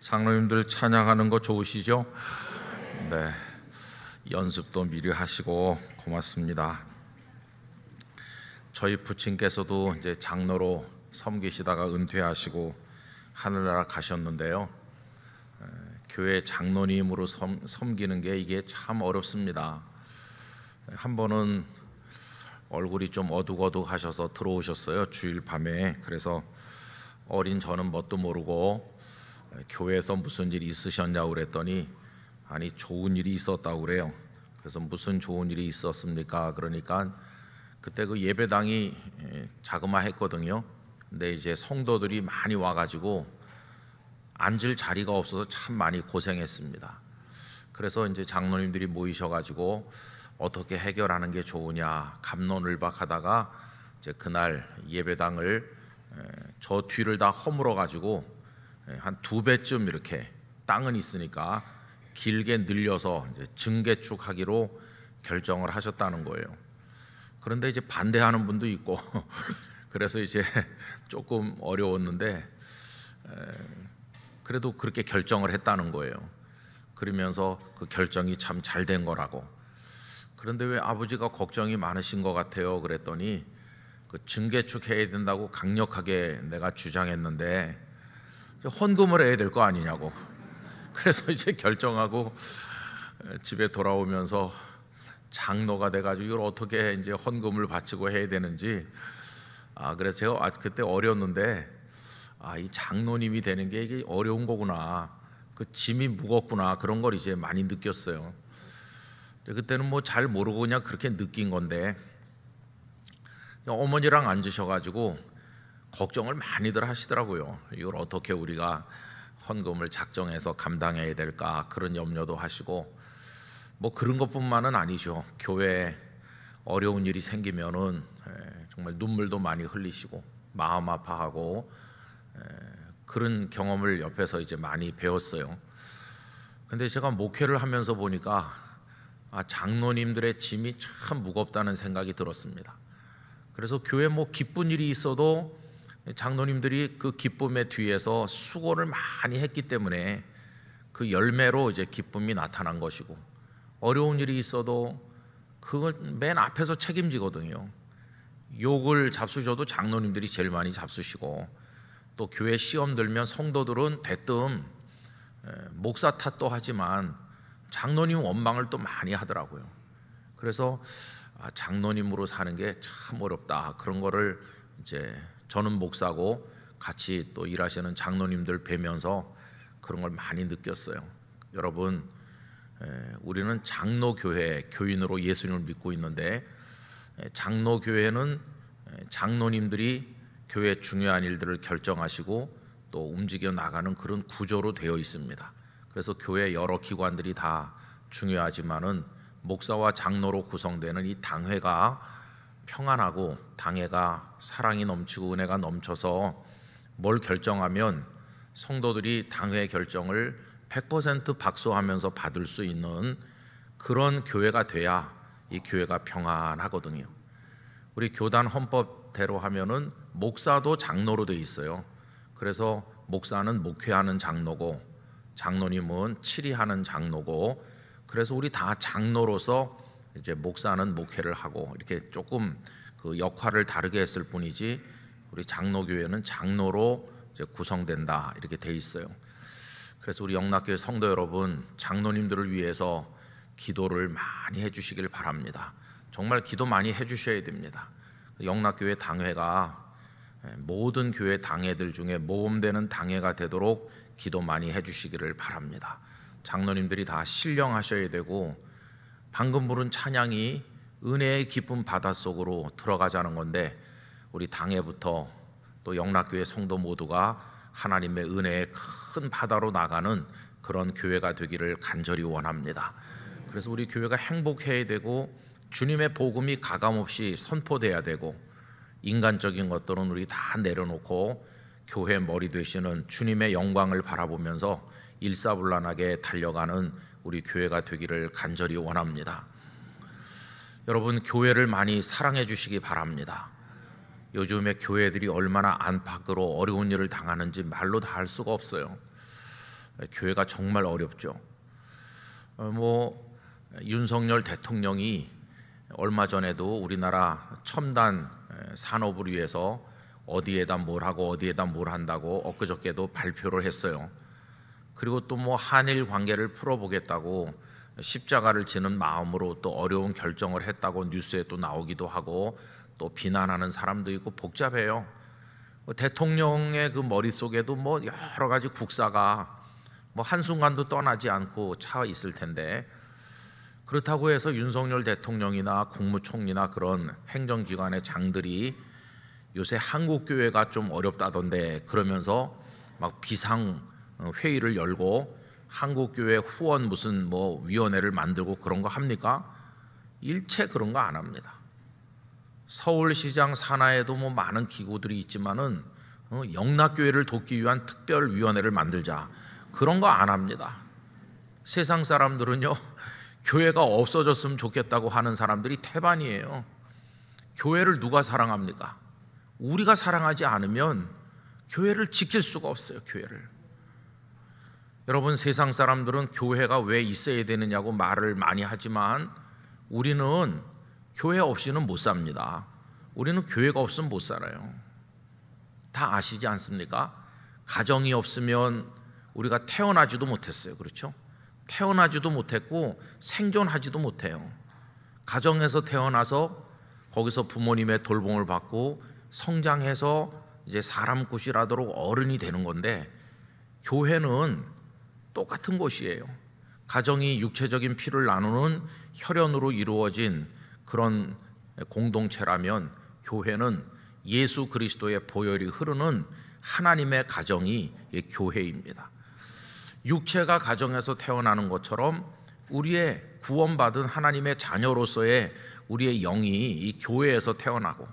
장로님들 찬양하는 거 좋으시죠? 네, 연습도 미리 하시고 고맙습니다. 저희 부친께서도 이제 장로로 섬기시다가 은퇴하시고 하늘나라 가셨는데요. 교회 장로님으로 섬기는 게 이게 참 어렵습니다. 한 번은 얼굴이 좀 어둑어둑하셔서 들어오셨어요, 주일 밤에. 그래서 어린 저는 뭣도 모르고 교회에서 무슨 일이 있으셨냐고 그랬더니 아니 좋은 일이 있었다고 그래요. 그래서 무슨 좋은 일이 있었습니까? 그러니까 그때 그 예배당이 자그마했거든요. 근데 이제 성도들이 많이 와가지고 앉을 자리가 없어서 참 많이 고생했습니다. 그래서 이제 장로님들이 모이셔가지고 어떻게 해결하는 게 좋으냐 갑론을박하다가 이제 그날 예배당을 저 뒤를 다 허물어 가지고 한 2배쯤 이렇게 땅은 있으니까 길게 늘려서 이제 증개축하기로 결정을 하셨다는 거예요. 그런데 이제 반대하는 분도 있고 그래서 이제 조금 어려웠는데 그래도 그렇게 결정을 했다는 거예요. 그러면서 그 결정이 참 잘 된 거라고. 그런데 왜 아버지가 걱정이 많으신 것 같아요? 그랬더니 그 증개축 해야 된다고 강력하게 내가 주장했는데 헌금을 해야 될 거 아니냐고. 그래서 이제 결정하고 집에 돌아오면서 장로가 돼가지고 이걸 어떻게 이제 헌금을 바치고 해야 되는지 그래서 제가 그때 어렸는데 이 장로님이 되는 게 이게 어려운 거구나, 그 짐이 무겁구나, 그런 걸 이제 많이 느꼈어요. 그때는 뭐 잘 모르고 그냥 그렇게 느낀 건데 어머니랑 앉으셔가지고 걱정을 많이들 하시더라고요. 이걸 어떻게 우리가 헌금을 작정해서 감당해야 될까, 그런 염려도 하시고 뭐 그런 것뿐만은 아니죠. 교회에 어려운 일이 생기면은 정말 눈물도 많이 흘리시고 마음 아파하고 그런 경험을 옆에서 이제 많이 배웠어요. 근데 제가 목회를 하면서 보니까 장로님들의 짐이 참 무겁다는 생각이 들었습니다. 그래서 교회 뭐 기쁜 일이 있어도 장로님들이 그 기쁨의 뒤에서 수고를 많이 했기 때문에 그 열매로 이제 기쁨이 나타난 것이고, 어려운 일이 있어도 그걸 맨 앞에서 책임지거든요. 욕을 잡수셔도 장로님들이 제일 많이 잡수시고, 또 교회 시험 들면 성도들은 대뜸 목사 탓도 하지만 장로님 원망을 또 많이 하더라고요. 그래서 장로님으로 사는 게 참 어렵다, 그런 거를 이제 저는 목사고 같이 또 일하시는 장로님들 뵈면서 그런 걸 많이 느꼈어요. 여러분, 우리는 장로교회 교인으로 예수님을 믿고 있는데 장로교회는 장로님들이 교회 중요한 일들을 결정하시고 또 움직여 나가는 그런 구조로 되어 있습니다. 그래서 교회 여러 기관들이 다 중요하지만은 목사와 장로로 구성되는 이 당회가 평안하고 당회가 사랑이 넘치고 은혜가 넘쳐서 뭘 결정하면 성도들이 당회 결정을 100% 박수하면서 받을 수 있는 그런 교회가 돼야 이 교회가 평안하거든요. 우리 교단 헌법대로 하면은 목사도 장로로 돼 있어요. 그래서 목사는 목회하는 장로고 장로님은 치리하는 장로고, 그래서 우리 다 장로로서 이제 목사는 목회를 하고 이렇게 조금 그 역할을 다르게 했을 뿐이지 우리 장로교회는 장로로 이제 구성된다, 이렇게 돼 있어요. 그래서 우리 영락교회 성도 여러분, 장로님들을 위해서 기도를 많이 해주시길 바랍니다. 정말 기도 많이 해주셔야 됩니다. 영락교회 당회가 모든 교회 당회들 중에 모범되는 당회가 되도록 기도 많이 해주시기를 바랍니다. 장로님들이 다 신령하셔야 되고, 방금 부른 찬양이 은혜의 깊은 바닷속으로 들어가자는 건데 우리 당회부터 또 영락교회 성도 모두가 하나님의 은혜의 큰 바다로 나가는 그런 교회가 되기를 간절히 원합니다. 그래서 우리 교회가 행복해야 되고 주님의 복음이 가감없이 선포돼야 되고, 인간적인 것들은 우리 다 내려놓고 교회 머리 되시는 주님의 영광을 바라보면서 일사불란하게 달려가는 우리 교회가 되기를 간절히 원합니다. 여러분, 교회를 많이 사랑해 주시기 바랍니다. 요즘에 교회들이 얼마나 안팎으로 어려운 일을 당하는지 말로 다 할 수가 없어요. 교회가 정말 어렵죠. 윤석열 대통령이 얼마 전에도 우리나라 첨단 산업을 위해서 어디에다 뭘 하고 어디에다 뭘 한다고 엊그저께도 발표를 했어요. 그리고 또 한일 관계를 풀어보겠다고 십자가를 지는 마음으로 또 어려운 결정을 했다고 뉴스에 또 나오기도 하고 또 비난하는 사람도 있고 복잡해요. 대통령의 그 머릿속에도 여러 가지 국사가 한순간도 떠나지 않고 차 있을 텐데, 그렇다고 해서 윤석열 대통령이나 국무총리나 그런 행정기관의 장들이 요새 한국교회가 좀 어렵다던데 그러면서 막 비상회의를 열고 한국교회 후원 무슨 위원회를 만들고 그런 거 합니까? 일체 그런 거 안 합니다. 서울시장 산하에도 많은 기구들이 있지만은 영락교회를 돕기 위한 특별위원회를 만들자, 그런 거 안 합니다. 세상 사람들은요, 교회가 없어졌으면 좋겠다고 하는 사람들이 태반이에요. 교회를 누가 사랑합니까? 우리가 사랑하지 않으면 교회를 지킬 수가 없어요. 교회를. 여러분, 세상 사람들은 교회가 왜 있어야 되느냐고 말을 많이 하지만 우리는 교회 없이는 못 삽니다. 우리는 교회가 없으면 못 살아요. 다 아시지 않습니까? 가정이 없으면 우리가 태어나지도 못했어요. 그렇죠? 태어나지도 못했고 생존하지도 못해요. 가정에서 태어나서 거기서 부모님의 돌봄을 받고 성장해서 이제 사람 굿이라도록 어른이 되는 건데, 교회는 똑같은 곳이에요. 가정이 육체적인 피를 나누는 혈연으로 이루어진 그런 공동체라면 교회는 예수 그리스도의 보혈이 흐르는 하나님의 가정이 교회입니다. 육체가 가정에서 태어나는 것처럼 우리의 구원받은 하나님의 자녀로서의 우리의 영이 이 교회에서 태어나고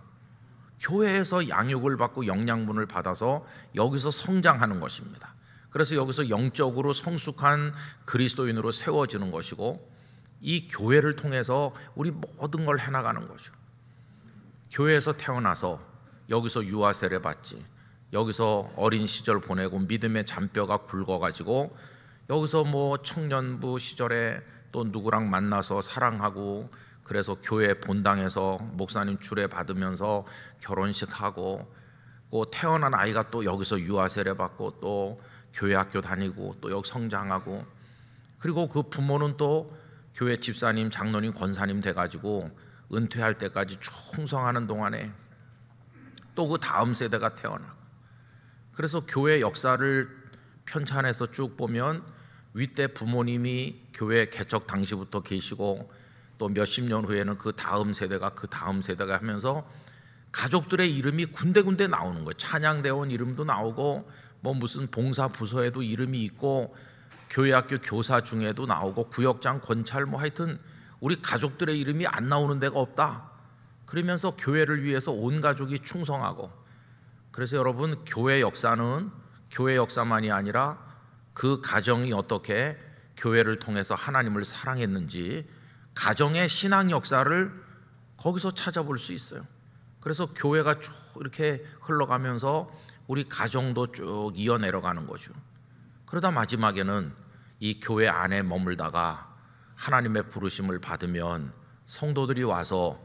교회에서 양육을 받고 영양분을 받아서 여기서 성장하는 것입니다. 그래서 여기서 영적으로 성숙한 그리스도인으로 세워지는 것이고, 이 교회를 통해서 우리 모든 걸 해나가는 거죠. 교회에서 태어나서 여기서 유아 세례 받지, 여기서 어린 시절 보내고 믿음의 잔뼈가 굵어가지고 여기서 청년부 시절에 또 누구랑 만나서 사랑하고, 그래서 교회 본당에서 목사님 주례 받으면서 결혼식하고, 또 태어난 아이가 또 여기서 유아 세례 받고 또 교회 학교 다니고 또 여기 성장하고, 그리고 그 부모는 또 교회 집사님, 장로님, 권사님 돼가지고 은퇴할 때까지 충성하는 동안에 또 그 다음 세대가 태어나고, 그래서 교회 역사를 편찬해서 쭉 보면 윗대 부모님이 교회 개척 당시부터 계시고 또 몇십 년 후에는 그 다음 세대가 하면서 가족들의 이름이 군데군데 나오는 거예요. 찬양대원 이름도 나오고 무슨 봉사 부서에도 이름이 있고 교회학교 교사 중에도 나오고 구역장, 권찰 하여튼 우리 가족들의 이름이 안 나오는 데가 없다. 그러면서 교회를 위해서 온 가족이 충성하고, 그래서 여러분, 교회 역사는 교회 역사만이 아니라 그 가정이 어떻게 교회를 통해서 하나님을 사랑했는지 가정의 신앙 역사를 거기서 찾아볼 수 있어요. 그래서 교회가 쭉 이렇게 흘러가면서 우리 가정도 쭉 이어내려가는 거죠. 그러다 마지막에는 이 교회 안에 머물다가 하나님의 부르심을 받으면 성도들이 와서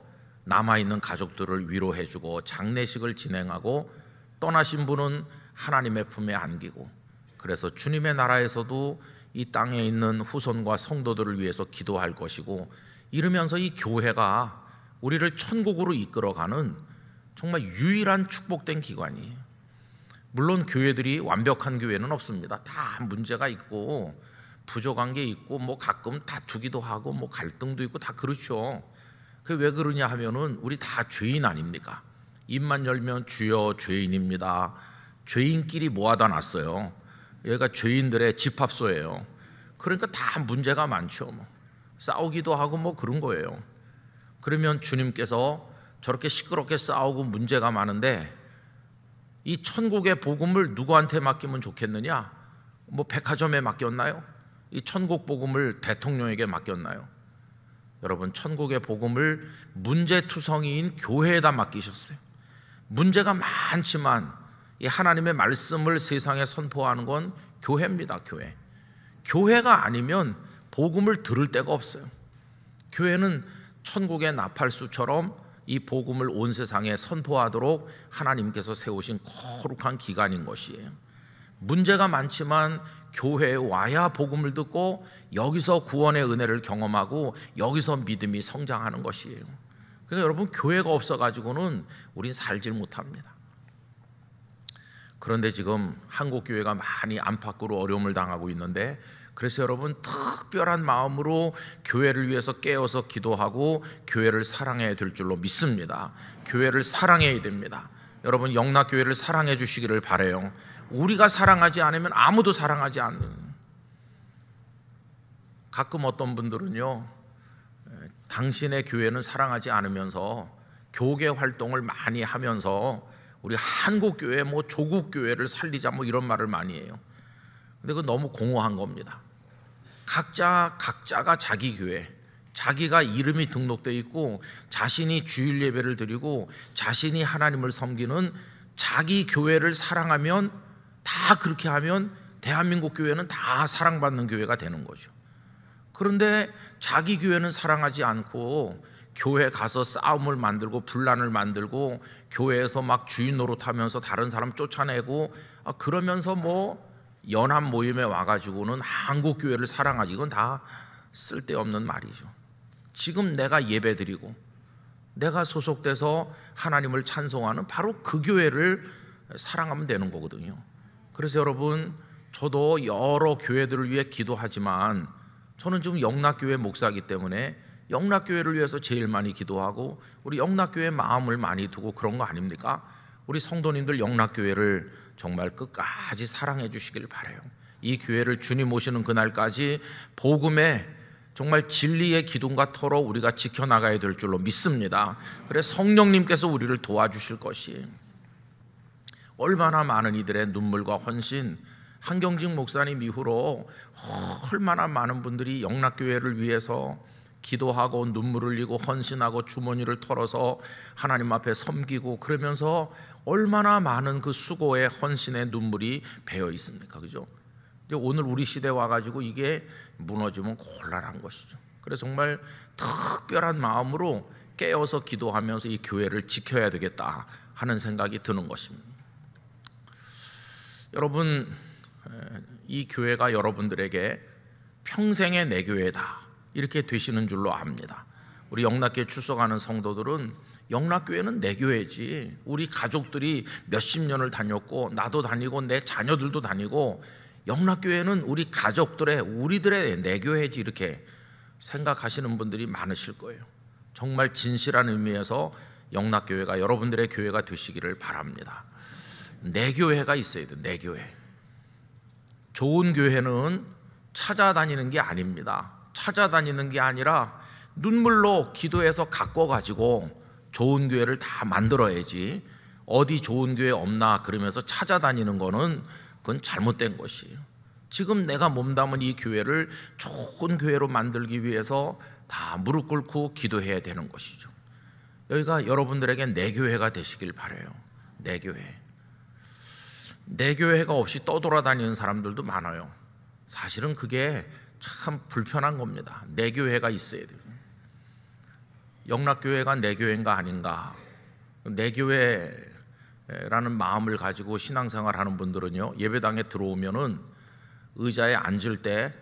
남아있는 가족들을 위로해주고 장례식을 진행하고, 떠나신 분은 하나님의 품에 안기고, 그래서 주님의 나라에서도 이 땅에 있는 후손과 성도들을 위해서 기도할 것이고, 이러면서 이 교회가 우리를 천국으로 이끌어가는 정말 유일한 축복된 기관이에요. 물론 교회들이 완벽한 교회는 없습니다. 다 문제가 있고 부족한 게 있고 가끔 다투기도 하고 갈등도 있고 다 그렇죠. 그게 왜 그러냐 하면은 우리 다 죄인 아닙니까? 입만 열면 주여 죄인입니다. 죄인끼리 모아다 놨어요. 여기가 죄인들의 집합소예요. 그러니까 다 문제가 많죠. 싸우기도 하고 그런 거예요. 그러면 주님께서 저렇게 시끄럽게 싸우고 문제가 많은데 이 천국의 복음을 누구한테 맡기면 좋겠느냐? 백화점에 맡겼나요? 이 천국 복음을 대통령에게 맡겼나요? 여러분, 천국의 복음을 문제투성이인 교회에다 맡기셨어요. 문제가 많지만 이 하나님의 말씀을 세상에 선포하는 건 교회입니다. 교회. 교회가 아니면 복음을 들을 데가 없어요. 교회는 천국의 나팔수처럼 이 복음을 온 세상에 선포하도록 하나님께서 세우신 거룩한 기관인 것이에요. 문제가 많지만 교회에 와야 복음을 듣고 여기서 구원의 은혜를 경험하고 여기서 믿음이 성장하는 것이에요. 그래서 여러분, 교회가 없어가지고는 우린 살질 못합니다. 그런데 지금 한국 교회가 많이 안팎으로 어려움을 당하고 있는데, 그래서 여러분 특별한 마음으로 교회를 위해서 깨어서 기도하고 교회를 사랑해야 될 줄로 믿습니다. 교회를 사랑해야 됩니다. 여러분, 영락교회를 사랑해 주시기를 바라요. 우리가 사랑하지 않으면 아무도 사랑하지 않는. 가끔 어떤 분들은요, 당신의 교회는 사랑하지 않으면서 교계 활동을 많이 하면서 우리 한국교회 뭐 조국교회를 살리자 뭐 이런 말을 많이 해요. 근데 그건 너무 공허한 겁니다. 각자가 자기 교회, 자기가 이름이 등록되어 있고 자신이 주일 예배를 드리고 자신이 하나님을 섬기는 자기 교회를 사랑하면, 다 그렇게 하면 대한민국 교회는 다 사랑받는 교회가 되는 거죠. 그런데 자기 교회는 사랑하지 않고 교회 가서 싸움을 만들고 분란을 만들고 교회에서 막 주인 노릇하면서 다른 사람 쫓아내고 그러면서 뭐 연합 모임에 와가지고는 한국 교회를 사랑하지, 이건 다 쓸데없는 말이죠. 지금 내가 예배드리고 내가 소속돼서 하나님을 찬송하는 바로 그 교회를 사랑하면 되는 거거든요. 그래서 여러분, 저도 여러 교회들을 위해 기도하지만 저는 지금 영락교회 목사이기 때문에 영락교회를 위해서 제일 많이 기도하고 우리 영락교회 마음을 많이 두고 그런 거 아닙니까? 우리 성도님들 영락교회를 정말 끝까지 사랑해 주시길 바라요. 이 교회를 주님 오시는 그날까지 복음의 정말 진리의 기둥과 터로 우리가 지켜나가야 될 줄로 믿습니다. 그래서 성령님께서 우리를 도와주실 것이, 얼마나 많은 이들의 눈물과 헌신, 한경직 목사님 이후로 얼마나 많은 분들이 영락교회를 위해서 기도하고 눈물을 흘리고 헌신하고 주머니를 털어서 하나님 앞에 섬기고 그러면서 얼마나 많은 그 수고의 헌신의 눈물이 배어 있습니까? 그죠? 오늘 우리 시대에 와가지고 이게 무너지면 곤란한 것이죠. 그래서 정말 특별한 마음으로 깨어서 기도하면서 이 교회를 지켜야 되겠다 하는 생각이 드는 것입니다. 여러분, 이 교회가 여러분들에게 평생의 내 교회다 이렇게 되시는 줄로 압니다. 우리 영락교회 출석하는 성도들은 영락교회는 내 교회지, 우리 가족들이 몇십 년을 다녔고 나도 다니고 내 자녀들도 다니고 영락교회는 우리 가족들의, 우리들의 내 교회지 이렇게 생각하시는 분들이 많으실 거예요. 정말 진실한 의미에서 영락교회가 여러분들의 교회가 되시기를 바랍니다. 내 교회가 있어야 돼요. 내 교회. 좋은 교회는 찾아다니는 게 아닙니다. 찾아다니는 게 아니라 눈물로 기도해서 갖고 가지고 좋은 교회를 다 만들어야지, 어디 좋은 교회 없나 그러면서 찾아다니는 거는 그건 잘못된 것이에요. 지금 내가 몸담은 이 교회를 좋은 교회로 만들기 위해서 다 무릎 꿇고 기도해야 되는 것이죠. 여기가 여러분들에게 내 교회가 되시길 바라요. 내 교회. 내 교회가 없이 떠돌아다니는 사람들도 많아요. 사실은 그게 참 불편한 겁니다. 내 교회가 있어야 돼요. 영락교회가 내 교회인가 아닌가, 내 교회라는 마음을 가지고 신앙생활 하는 분들은요, 예배당에 들어오면은 의자에 앉을 때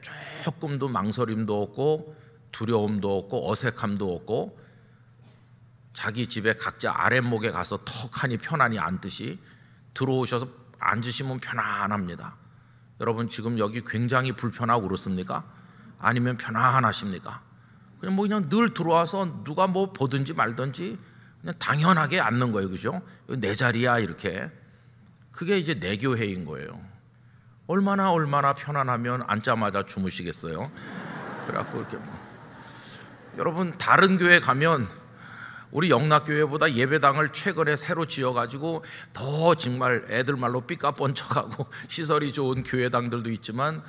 조금도 망설임도 없고 두려움도 없고 어색함도 없고 자기 집에 각자 아랫목에 가서 턱하니 편안히 앉듯이 들어오셔서 앉으시면 편안합니다. 여러분, 지금 여기 굉장히 불편하고 그렇습니까? 아니면 편안하십니까? 그냥 늘 들어와서 누가 뭐 보든지 말든지 그냥 당연하게 앉는 거예요. 그죠? 내 자리야 이렇게. 그게 이제 내 교회인 거예요. 얼마나 편안하면 앉자마자 주무시겠어요? 그래갖고 이렇게 여러분, 다른 교회 가면 우리 영락교회보다 예배당을 최근에 새로 지어가지고 더 정말 애들 말로 삐까뻔쩍하고 시설이 좋은 교회당들도 있지만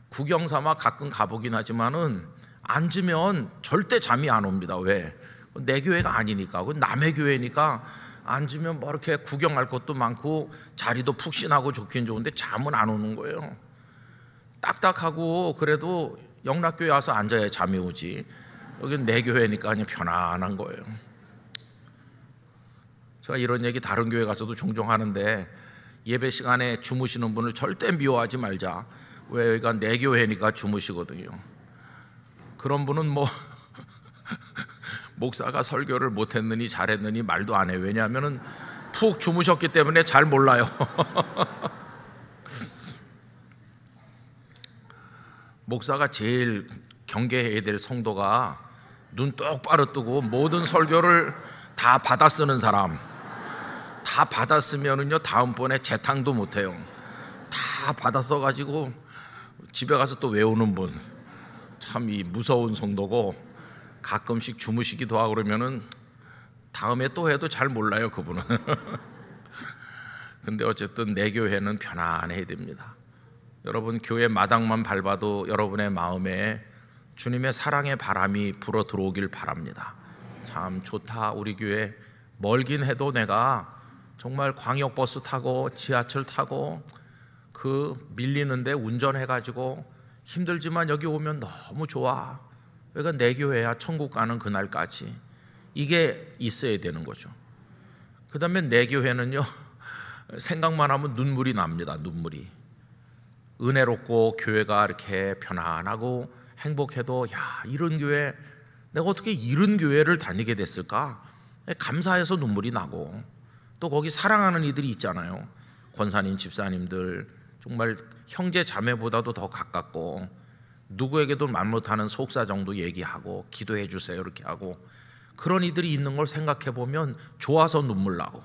구경 삼아 가끔 가보긴 하지만은 앉으면 절대 잠이 안 옵니다. 왜? 내 교회가 아니니까. 그건 남의 교회니까 앉으면 뭐 이렇게 구경할 것도 많고 자리도 푹신하고 좋긴 좋은데 잠은 안 오는 거예요. 딱딱하고 그래도 영락교회 와서 앉아야 잠이 오지. 여긴 내 교회니까 그냥 편안한 거예요. 제가 이런 얘기 다른 교회 가서도 종종 하는데, 예배 시간에 주무시는 분을 절대 미워하지 말자. 왜? 여기가 내 교회니까 주무시거든요. 그런 분은 뭐 목사가 설교를 못했느니 잘했느니 말도 안 해요. 왜냐하면 푹 주무셨기 때문에 잘 몰라요. 목사가 제일 경계해야 될 성도가 눈 똑바로 뜨고 모든 설교를 다 받아 쓰는 사람. 다 받아 쓰면은요 다음번에 재탕도 못해요. 다 받아 써가지고 집에 가서 또 외우는 분, 참 이 무서운 성도고, 가끔씩 주무시기도 하고 그러면은 다음에 또 해도 잘 몰라요 그분은. 근데 어쨌든 내 교회는 편안해야 됩니다. 여러분 교회 마당만 밟아도 여러분의 마음에 주님의 사랑의 바람이 불어 들어오길 바랍니다. 참 좋다, 우리 교회. 멀긴 해도 내가 정말 광역버스 타고 지하철 타고 그 밀리는데 운전해가지고 힘들지만 여기 오면 너무 좋아. 여기가 내 교회야, 천국 가는 그날까지. 이게 있어야 되는 거죠. 그 다음에 내 교회는요 생각만 하면 눈물이 납니다. 눈물이. 은혜롭고 교회가 이렇게 편안하고 행복해도, 야, 이런 교회, 내가 어떻게 이런 교회를 다니게 됐을까? 감사해서 눈물이 나고, 또 거기 사랑하는 이들이 있잖아요. 권사님, 집사님들 정말 형제 자매보다도 더 가깝고, 누구에게도 말 못하는 속사정도 얘기하고 기도해 주세요 이렇게 하고, 그런 이들이 있는 걸 생각해 보면 좋아서 눈물 나고,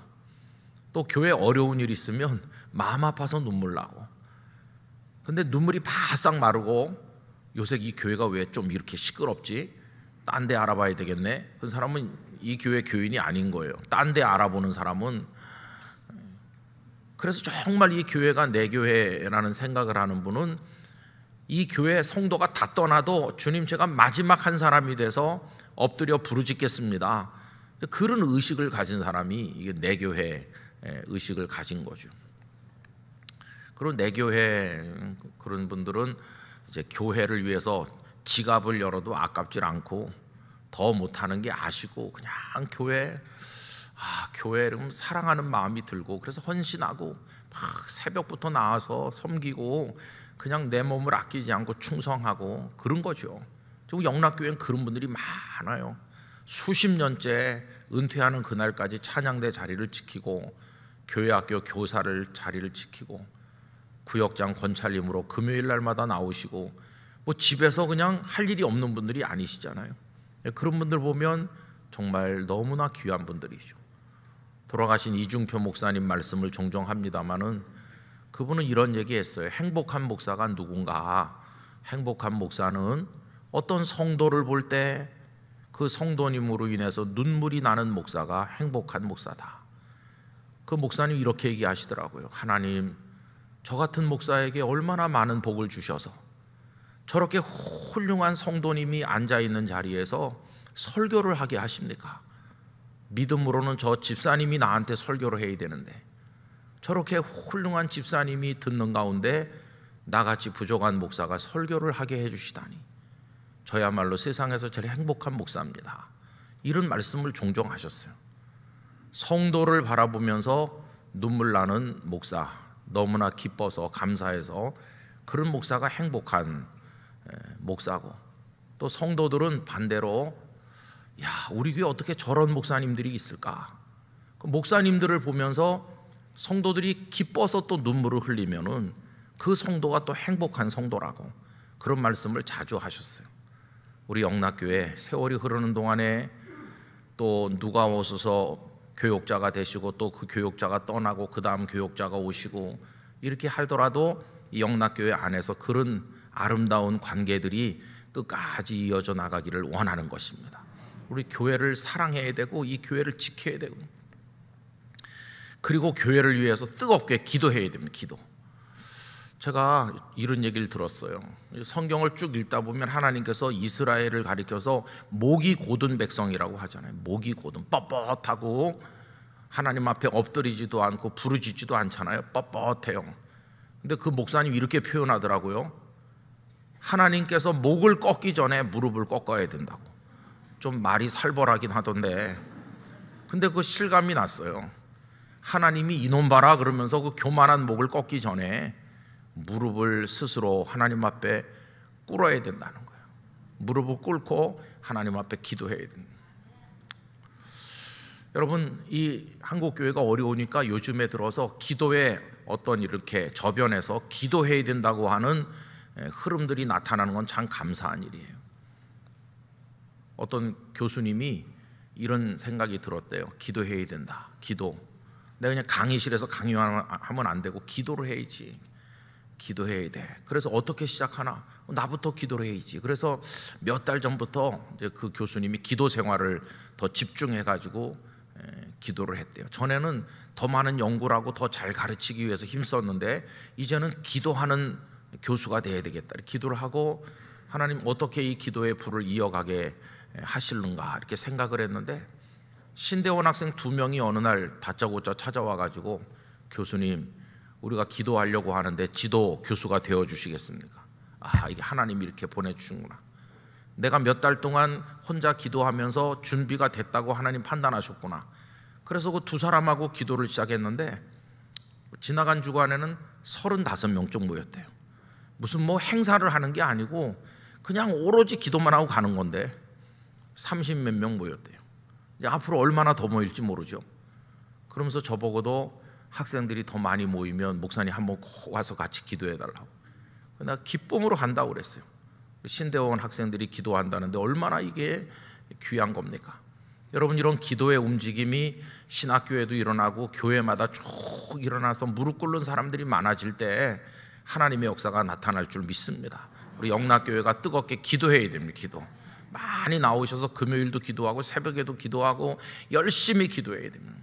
또 교회 어려운 일 있으면 마음 아파서 눈물 나고. 근데 눈물이 바싹 마르고, 요새 이 교회가 왜 좀 이렇게 시끄럽지? 딴 데 알아봐야 되겠네. 그 사람은 이 교회 교인이 아닌 거예요. 딴 데 알아보는 사람은. 그래서 정말 이 교회가 내 교회라는 생각을 하는 분은 이 교회 성도가 다 떠나도 주님, 제가 마지막 한 사람이 돼서 엎드려 부르짖겠습니다. 그런 의식을 가진 사람이 이게 내 교회 의식을 가진 거죠. 그리고 내 교회 그런 분들은 이제 교회를 위해서 지갑을 열어도 아깝질 않고, 더 못하는 게 아시고 그냥 교회를 사랑하는 마음이 들고, 그래서 헌신하고 막 새벽부터 나와서 섬기고 그냥 내 몸을 아끼지 않고 충성하고 그런 거죠. 지금 영락교회는 그런 분들이 많아요. 수십 년째 은퇴하는 그날까지 찬양대 자리를 지키고, 교회학교 교사를 자리를 지키고, 구역장 권찰님으로 금요일 날마다 나오시고, 뭐 집에서 그냥 할 일이 없는 분들이 아니시잖아요. 그런 분들 보면 정말 너무나 귀한 분들이죠. 돌아가신 이중표 목사님 말씀을 종종 합니다마는, 그분은 이런 얘기했어요. 행복한 목사가 누군가? 행복한 목사는 어떤 성도를 볼 때 그 성도님으로 인해서 눈물이 나는 목사가 행복한 목사다. 그 목사님 이렇게 얘기하시더라고요. 하나님, 저 같은 목사에게 얼마나 많은 복을 주셔서 저렇게 훌륭한 성도님이 앉아있는 자리에서 설교를 하게 하십니까? 믿음으로는 저 집사님이 나한테 설교를 해야 되는데, 저렇게 훌륭한 집사님이 듣는 가운데 나같이 부족한 목사가 설교를 하게 해주시다니, 저야말로 세상에서 제일 행복한 목사입니다. 이런 말씀을 종종 하셨어요. 성도를 바라보면서 눈물 나는 목사, 너무나 기뻐서 감사해서 그런 목사가 행복한 목사고, 또 성도들은 반대로, 야, 우리 교회 어떻게 저런 목사님들이 있을까? 그 목사님들을 보면서 성도들이 기뻐서 또 눈물을 흘리면은 그 성도가 또 행복한 성도라고, 그런 말씀을 자주 하셨어요. 우리 영락교회 세월이 흐르는 동안에 또 누가 오셔서 교육자가 되시고, 또 그 교육자가 떠나고 그 다음 교육자가 오시고, 이렇게 하더라도 이 영락교회 안에서 그런 아름다운 관계들이 끝까지 이어져 나가기를 원하는 것입니다. 우리 교회를 사랑해야 되고, 이 교회를 지켜야 되고, 그리고 교회를 위해서 뜨겁게 기도해야 됩니다. 기도. 제가 이런 얘기를 들었어요. 성경을 쭉 읽다 보면 하나님께서 이스라엘을 가리켜서 목이 곧은 백성이라고 하잖아요. 목이 곧은, 뻣뻣하고 하나님 앞에 엎드리지도 않고 부르짖지도 않잖아요. 뻣뻣해요. 근데 그 목사님이 이렇게 표현하더라고요. 하나님께서 목을 꺾기 전에 무릎을 꺾어야 된다고. 좀 말이 살벌하긴 하던데, 근데 그 실감이 났어요. 하나님이 이놈 봐라 그러면서 그 교만한 목을 꺾기 전에 무릎을 스스로 하나님 앞에 꿇어야 된다는 거예요. 무릎을 꿇고 하나님 앞에 기도해야 됩니다. 여러분, 이 한국교회가 어려우니까 요즘에 들어서 기도에 어떤 이렇게 저변에서 기도해야 된다고 하는 흐름들이 나타나는 건 참 감사한 일이에요. 어떤 교수님이 이런 생각이 들었대요. 기도해야 된다. 기도. 내가 그냥 강의실에서 강의하면 안 되고 기도를 해야지. 기도해야 돼. 그래서 어떻게 시작하나? 나부터 기도를 해야지. 그래서 몇 달 전부터 이제 그 교수님이 기도 생활을 더 집중해가지고 기도를 했대요. 전에는 더 많은 연구를 하고 더 잘 가르치기 위해서 힘썼는데 이제는 기도하는 교수가 돼야 되겠다. 기도를 하고 하나님 어떻게 이 기도의 불을 이어가게 하실는가 이렇게 생각을 했는데, 신대원 학생 2명이 어느 날 다짜고짜 찾아와가지고 교수님, 우리가 기도하려고 하는데 지도 교수가 되어 주시겠습니까? 아, 이게 하나님이 이렇게 보내주시는구나. 내가 몇 달 동안 혼자 기도하면서 준비가 됐다고 하나님 판단하셨구나. 그래서 그 2사람하고 기도를 시작했는데 지나간 주간에는 35명 모였대요. 무슨 뭐 행사를 하는 게 아니고 그냥 오로지 기도만 하고 가는 건데 30몇 명 모였대요. 이제 앞으로 얼마나 더 모일지 모르죠. 그러면서 저보고도 학생들이 더 많이 모이면 목사님 한번 꼭 와서 같이 기도해 달라고. 나 기쁨으로 간다고 그랬어요. 신대원 학생들이 기도한다는데 얼마나 이게 귀한 겁니까? 여러분, 이런 기도의 움직임이 신학교에도 일어나고 교회마다 쭉 일어나서 무릎 꿇는 사람들이 많아질 때 하나님의 역사가 나타날 줄 믿습니다. 우리 영락교회가 뜨겁게 기도해야 됩니다. 기도 많이 나오셔서 금요일도 기도하고 새벽에도 기도하고 열심히 기도해야 됩니다.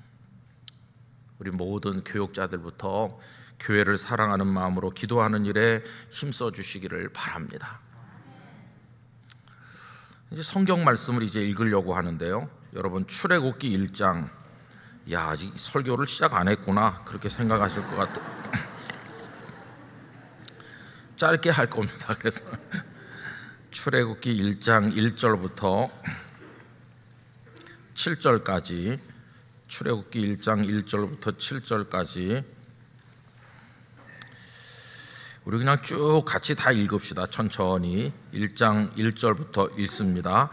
우리 모든 교육자들부터 교회를 사랑하는 마음으로 기도하는 일에 힘써 주시기를 바랍니다. 이제 성경 말씀을 이제 읽으려고 하는데요. 여러분, 출애굽기 1장. 야, 아직 설교를 시작 안 했구나 그렇게 생각하실 것 같아요. 짧게 할 겁니다. 그래서 출애굽기 1장 1절부터 7절까지, 출애굽기 1장 1절부터 7절까지 우리 그냥 쭉 같이 다 읽읍시다. 천천히. 1장 1절부터 읽습니다.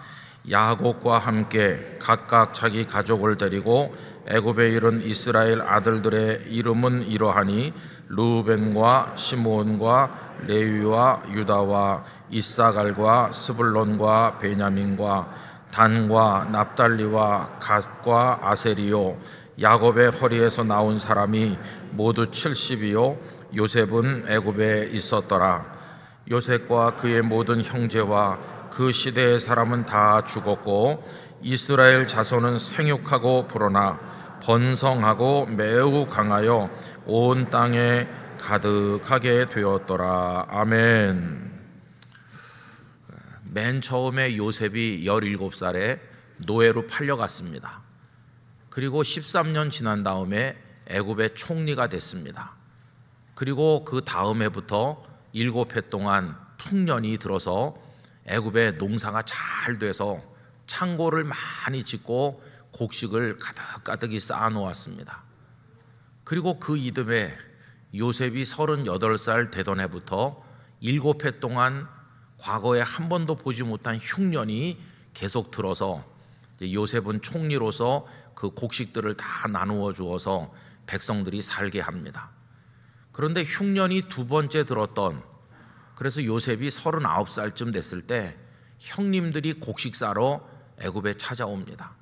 야곱과 함께 각각 자기 가족을 데리고 애굽에 이른 이스라엘 아들들의 이름은 이러하니 르우벤과 시므온과 레위와 유다와 이사갈과 스불론과 베냐민과 단과 납달리와 갓과 아세리요. 야곱의 허리에서 나온 사람이 모두 70이요 요셉은 애굽에 있었더라. 요셉과 그의 모든 형제와 그 시대의 사람은 다 죽었고 이스라엘 자손은 생육하고 불어나 번성하고 매우 강하여 온 땅에 가득하게 되었더라. 아멘. 맨 처음에 요셉이 17살에 노예로 팔려갔습니다. 그리고 13년 지난 다음에 애굽의 총리가 됐습니다. 그리고 그 다음 해부터 7해 동안 풍년이 들어서 애굽의 농사가 잘 돼서 창고를 많이 짓고 곡식을 가득가득히 쌓아놓았습니다. 그리고 그 이듬해 요셉이 38살 되던 해부터 7해 동안 과거에 한 번도 보지 못한 흉년이 계속 들어서 요셉은 총리로서 그 곡식들을 다 나누어 주어서 백성들이 살게 합니다. 그런데 흉년이 2번째 들었던, 그래서 요셉이 39살쯤 됐을 때 형님들이 곡식 사러 애굽에 찾아옵니다.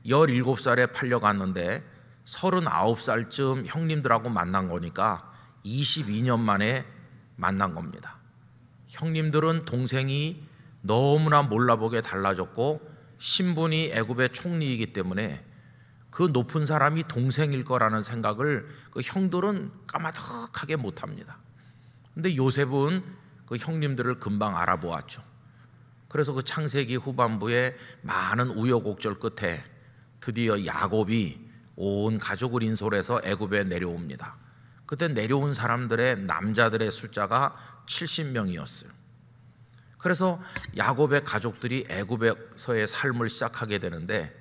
17살에 팔려갔는데 39살쯤 형님들하고 만난 거니까 22년 만에 만난 겁니다. 형님들은 동생이 너무나 몰라보게 달라졌고 신분이 애굽의 총리이기 때문에 그 높은 사람이 동생일 거라는 생각을 그 형들은 까마득하게 못합니다. 근데 요셉은 그 형님들을 금방 알아보았죠. 그래서 그 창세기 후반부에 많은 우여곡절 끝에 드디어 야곱이 온 가족을 인솔해서 애굽에 내려옵니다. 그때 내려온 사람들의 남자들의 숫자가 70명이었어요. 그래서 야곱의 가족들이 애굽에서의 삶을 시작하게 되는데,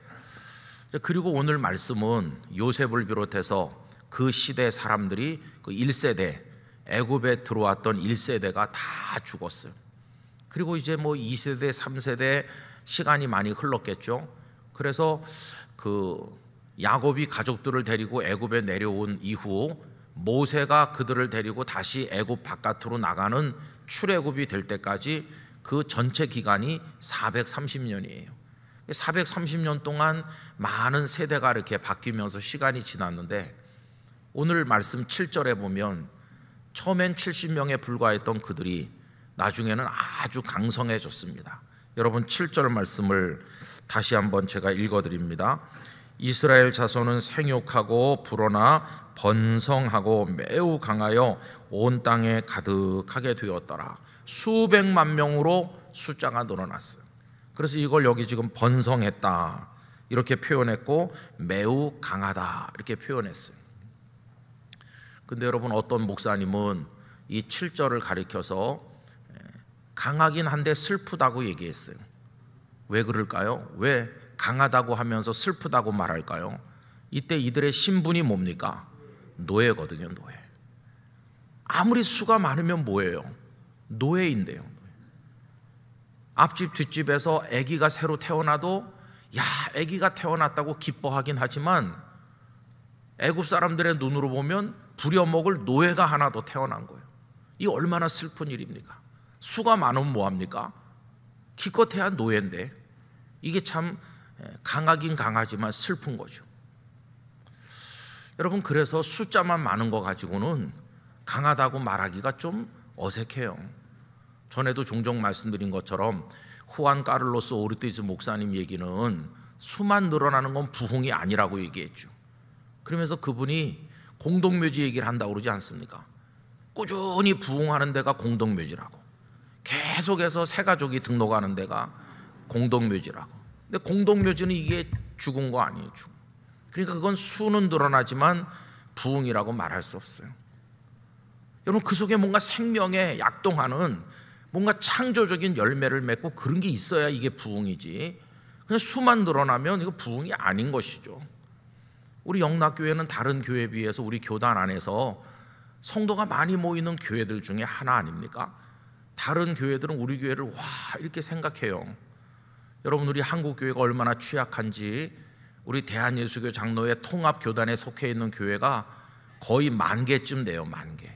그리고 오늘 말씀은 요셉을 비롯해서 그 시대 사람들이 그 1세대, 애굽에 들어왔던 1세대가 다 죽었어요. 그리고 이제 뭐 2세대, 3세대 시간이 많이 흘렀겠죠. 그래서 그 야곱이 가족들을 데리고 애굽에 내려온 이후 모세가 그들을 데리고 다시 애굽 바깥으로 나가는 출애굽이 될 때까지 그 전체 기간이 430년이에요. 430년 동안 많은 세대가 이렇게 바뀌면서 시간이 지났는데, 오늘 말씀 7절에 보면 처음엔 70명에 불과했던 그들이 나중에는 아주 강성해졌습니다. 여러분 7절 말씀을 다시 한번 제가 읽어드립니다. 이스라엘 자손은 생육하고 불어나 번성하고 매우 강하여 온 땅에 가득하게 되었더라. 수백만 명으로 숫자가 늘어났어요. 그래서 이걸 여기 지금 번성했다 이렇게 표현했고, 매우 강하다 이렇게 표현했어요. 근데 여러분, 어떤 목사님은 이 7절을 가리켜서 강하긴 한데 슬프다고 얘기했어요. 왜 그럴까요? 왜 강하다고 하면서 슬프다고 말할까요? 이때 이들의 신분이 뭡니까? 노예거든요. 노예. 아무리 수가 많으면 뭐예요? 노예인데요. 앞집 뒷집에서 아기가 새로 태어나도 야, 아기가 태어났다고 기뻐하긴 하지만 애굽 사람들의 눈으로 보면 부려먹을 노예가 하나 더 태어난 거예요. 이 얼마나 슬픈 일입니까? 수가 많으면 뭐합니까? 기껏해야 노예인데, 이게 참 강하긴 강하지만 슬픈 거죠. 여러분, 그래서 숫자만 많은 거 가지고는 강하다고 말하기가 좀 어색해요. 전에도 종종 말씀드린 것처럼 후안 카를로스 오르티즈 목사님 얘기는 수만 늘어나는 건 부흥이 아니라고 얘기했죠. 그러면서 그분이 공동묘지 얘기를 한다고 그러지 않습니까? 꾸준히 부흥하는 데가 공동묘지라고, 계속해서 새 가족이 등록하는 데가 공동묘지라고. 근데 공동묘지는 이게 죽은 거 아니에요. 죽은. 그러니까 그건 수는 늘어나지만 부흥이라고 말할 수 없어요. 여러분, 그 속에 뭔가 생명에 약동하는 뭔가 창조적인 열매를 맺고 그런 게 있어야 이게 부흥이지, 그냥 수만 늘어나면 이거 부흥이 아닌 것이죠. 우리 영락교회는 다른 교회에 비해서 우리 교단 안에서 성도가 많이 모이는 교회들 중에 하나 아닙니까? 다른 교회들은 우리 교회를 와 이렇게 생각해요. 여러분, 우리 한국교회가 얼마나 취약한지 우리 대한예수교 장로회 통합교단에 속해 있는 교회가 거의 10,000개쯤 돼요. 10,000개.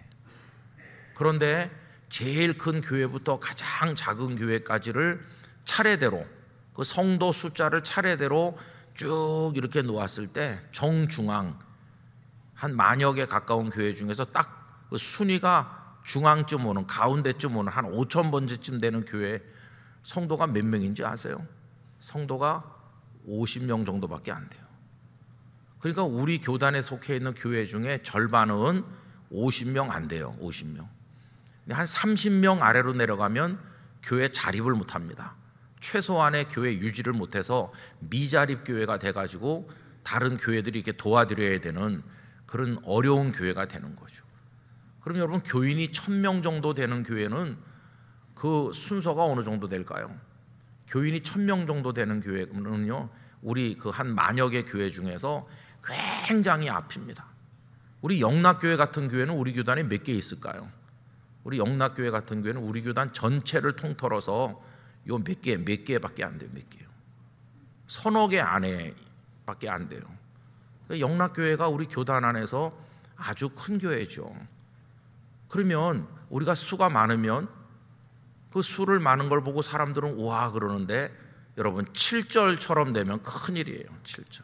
그런데 제일 큰 교회부터 가장 작은 교회까지를 차례대로, 그 성도 숫자를 차례대로 쭉 이렇게 놓았을 때 정중앙 한 10,000여 개 가까운 교회 중에서 딱 그 순위가 중앙쯤 오는, 가운데쯤 오는 한 5,000번째쯤 되는 교회 성도가 몇 명인지 아세요? 성도가 50명 정도밖에 안 돼요. 그러니까 우리 교단에 속해 있는 교회 중에 절반은 50명 안 돼요. 50명. 한 30명 아래로 내려가면 교회 자립을 못합니다. 최소한의 교회 유지를 못해서 미자립 교회가 돼가지고 다른 교회들이 이렇게 도와드려야 되는 그런 어려운 교회가 되는 거죠. 그럼 여러분, 교인이 1,000명 정도 되는 교회는 그 순서가 어느 정도 될까요? 교인이 1,000명 정도 되는 교회는요, 우리 그 한 10,000여 개 교회 중에서 굉장히 앞입니다. 우리 영락교회 같은 교회는 우리 교단에 몇 개 있을까요? 우리 영락교회 같은 교회는 우리 교단 전체를 통틀어서 요 몇 개밖에 안 돼요. 몇 개요? 서너 개 안에밖에 안 돼요. 그러니까 영락교회가 우리 교단 안에서 아주 큰 교회죠. 그러면 우리가 수가 많으면 그 수를 많은 걸 보고 사람들은 우와 그러는데, 여러분 7절처럼 되면 큰일이에요. 7절.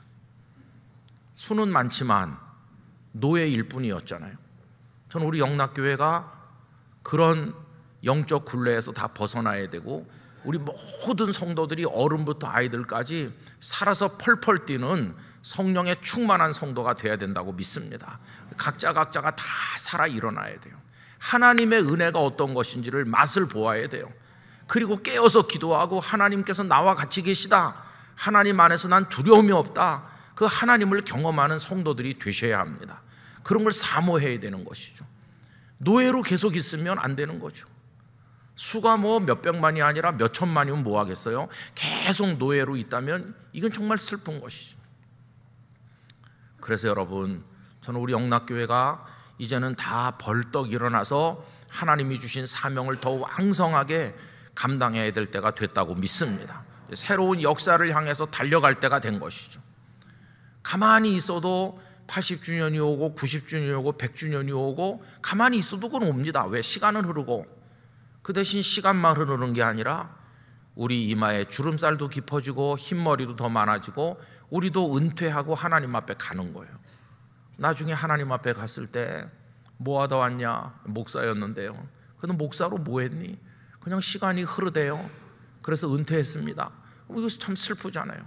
수는 많지만 노예일 뿐이었잖아요. 저는 우리 영락교회가 그런 영적 굴레에서 다 벗어나야 되고, 우리 모든 성도들이 어른부터 아이들까지 살아서 펄펄 뛰는 성령의 충만한 성도가 돼야 된다고 믿습니다. 각자가 다 살아 일어나야 돼요. 하나님의 은혜가 어떤 것인지를 맛을 보아야 돼요. 그리고 깨어서 기도하고 하나님께서 나와 같이 계시다, 하나님 안에서 난 두려움이 없다, 그 하나님을 경험하는 성도들이 되셔야 합니다. 그런 걸 사모해야 되는 것이죠. 노예로 계속 있으면 안 되는 거죠. 수가 뭐 몇백만이 아니라 몇천만이면 뭐 하겠어요? 계속 노예로 있다면 이건 정말 슬픈 것이죠. 그래서 여러분, 저는 우리 영락교회가 이제는 다 벌떡 일어나서 하나님이 주신 사명을 더 왕성하게 감당해야 될 때가 됐다고 믿습니다. 새로운 역사를 향해서 달려갈 때가 된 것이죠. 가만히 있어도 80주년이 오고 90주년이 오고 100주년이 오고 가만히 있어도 그건 옵니다. 왜? 시간은 흐르고. 그 대신 시간만 흐르는 게 아니라 우리 이마에 주름살도 깊어지고 흰머리도 더 많아지고 우리도 은퇴하고 하나님 앞에 가는 거예요. 나중에 하나님 앞에 갔을 때 뭐 하다 왔냐? 목사였는데요. 근데 목사로 뭐 했니? 그냥 시간이 흐르대요. 그래서 은퇴했습니다. 이것이 참 슬프잖아요.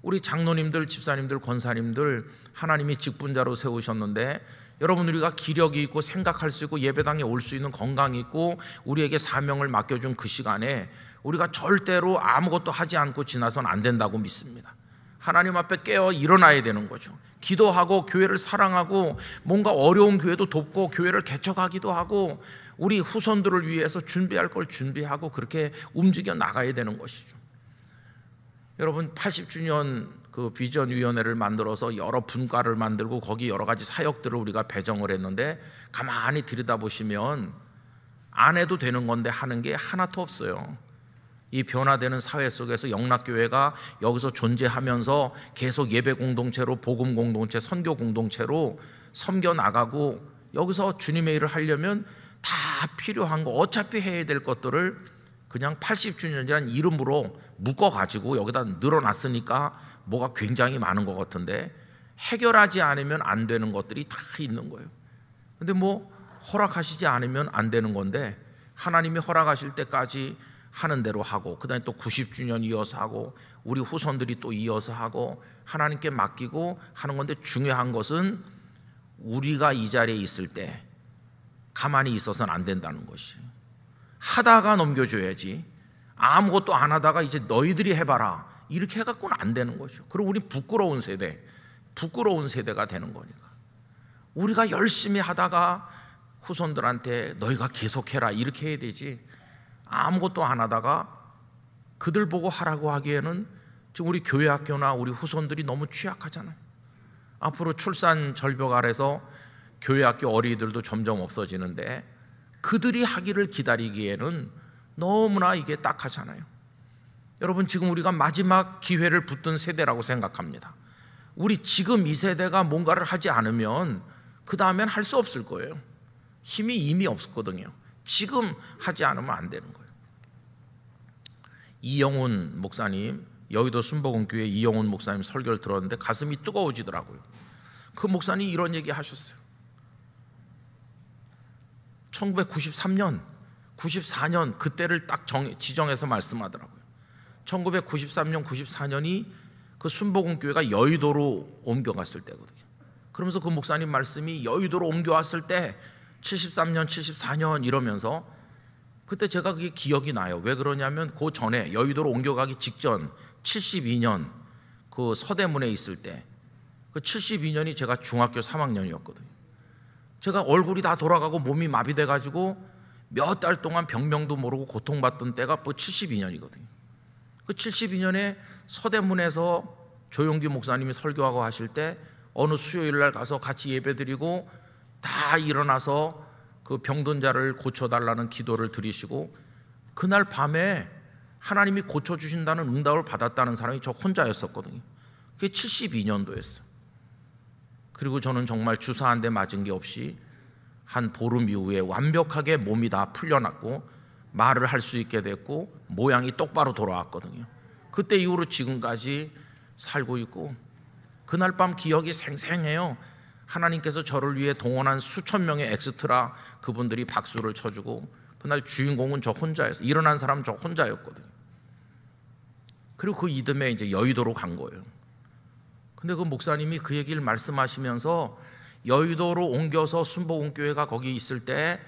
우리 장로님들, 집사님들, 권사님들 하나님이 직분자로 세우셨는데 여러분, 우리가 기력이 있고 생각할 수 있고 예배당에 올 수 있는 건강이 있고 우리에게 사명을 맡겨준 그 시간에 우리가 절대로 아무것도 하지 않고 지나서는 안 된다고 믿습니다. 하나님 앞에 깨어 일어나야 되는 거죠. 기도하고 교회를 사랑하고 뭔가 어려운 교회도 돕고 교회를 개척하기도 하고 우리 후손들을 위해서 준비할 걸 준비하고 그렇게 움직여 나가야 되는 것이죠. 여러분, 80주년 그 비전위원회를 만들어서 여러 분과를 만들고 거기 여러 가지 사역들을 우리가 배정을 했는데 가만히 들여다보시면 안 해도 되는 건데 하는 게 하나도 없어요. 이 변화되는 사회 속에서 영락교회가 여기서 존재하면서 계속 예배 공동체로, 복음 공동체, 선교 공동체로 섬겨 나가고 여기서 주님의 일을 하려면 다 필요한 거, 어차피 해야 될 것들을 그냥 80주년이라는 이름으로 묶어가지고 여기다 늘어놨으니까 뭐가 굉장히 많은 것 같은데 해결하지 않으면 안 되는 것들이 다 있는 거예요. 근데 뭐 허락하시지 않으면 안 되는 건데 하나님이 허락하실 때까지 하는 대로 하고 그 다음에 또 90주년 이어서 하고 우리 후손들이 또 이어서 하고 하나님께 맡기고 하는 건데 중요한 것은 우리가 이 자리에 있을 때 가만히 있어서는 안 된다는 것이. 하다가 넘겨줘야지. 아무것도 안 하다가 이제 너희들이 해봐라 이렇게 해갖고는 안 되는 거죠. 그리고 우리 부끄러운 세대가 되는 거니까 우리가 열심히 하다가 후손들한테 너희가 계속해라 이렇게 해야 되지, 아무것도 안 하다가 그들 보고 하라고 하기에는 지금 우리 교회 학교나 우리 후손들이 너무 취약하잖아요. 앞으로 출산 절벽 아래서 교회 학교 어린이들도 점점 없어지는데 그들이 하기를 기다리기에는 너무나 이게 딱하잖아요. 여러분, 지금 우리가 마지막 기회를 붙든 세대라고 생각합니다. 우리 지금 이 세대가 뭔가를 하지 않으면 그 다음엔 할 수 없을 거예요. 힘이 이미 없었거든요. 지금 하지 않으면 안 되는 거예요. 이영훈 목사님, 여의도 순복음교회 이영훈 목사님 설교를 들었는데 가슴이 뜨거워지더라고요. 그 목사님이 이런 얘기 하셨어요. 1993년, 94년 그때를 딱 지정해서 말씀하더라고요. 1993년, 94년이 그 순복음교회가 여의도로 옮겨갔을 때거든요. 그러면서 그 목사님 말씀이 여의도로 옮겨왔을 때 73년, 74년 이러면서 그때 제가 그게 기억이 나요. 왜 그러냐면 그 전에 여의도로 옮겨가기 직전 72년 그 서대문에 있을 때 그 72년이 제가 중학교 3학년이었거든요. 제가 얼굴이 다 돌아가고 몸이 마비돼가지고 몇 달 동안 병명도 모르고 고통받던 때가 뭐 72년이거든요. 그 72년에 서대문에서 조용기 목사님이 설교하고 하실 때 어느 수요일날 가서 같이 예배드리고 다 일어나서 그 병든 자를 고쳐달라는 기도를 드리시고 그날 밤에 하나님이 고쳐주신다는 응답을 받았다는 사람이 저 혼자였었거든요. 그게 72년도였어요. 그리고 저는 정말 주사 한 대 맞은 게 없이 한 보름 이후에 완벽하게 몸이 다 풀려났고 말을 할 수 있게 됐고 모양이 똑바로 돌아왔거든요. 그때 이후로 지금까지 살고 있고 그날 밤 기억이 생생해요. 하나님께서 저를 위해 동원한 수천 명의 엑스트라 그분들이 박수를 쳐주고 그날 주인공은 저 혼자였어요. 일어난 사람은 저 혼자였거든요. 그리고 그 이듬해 이제 여의도로 간 거예요. 근데 그 목사님이 그 얘기를 말씀하시면서 여의도로 옮겨서 순복음교회가 거기 있을 때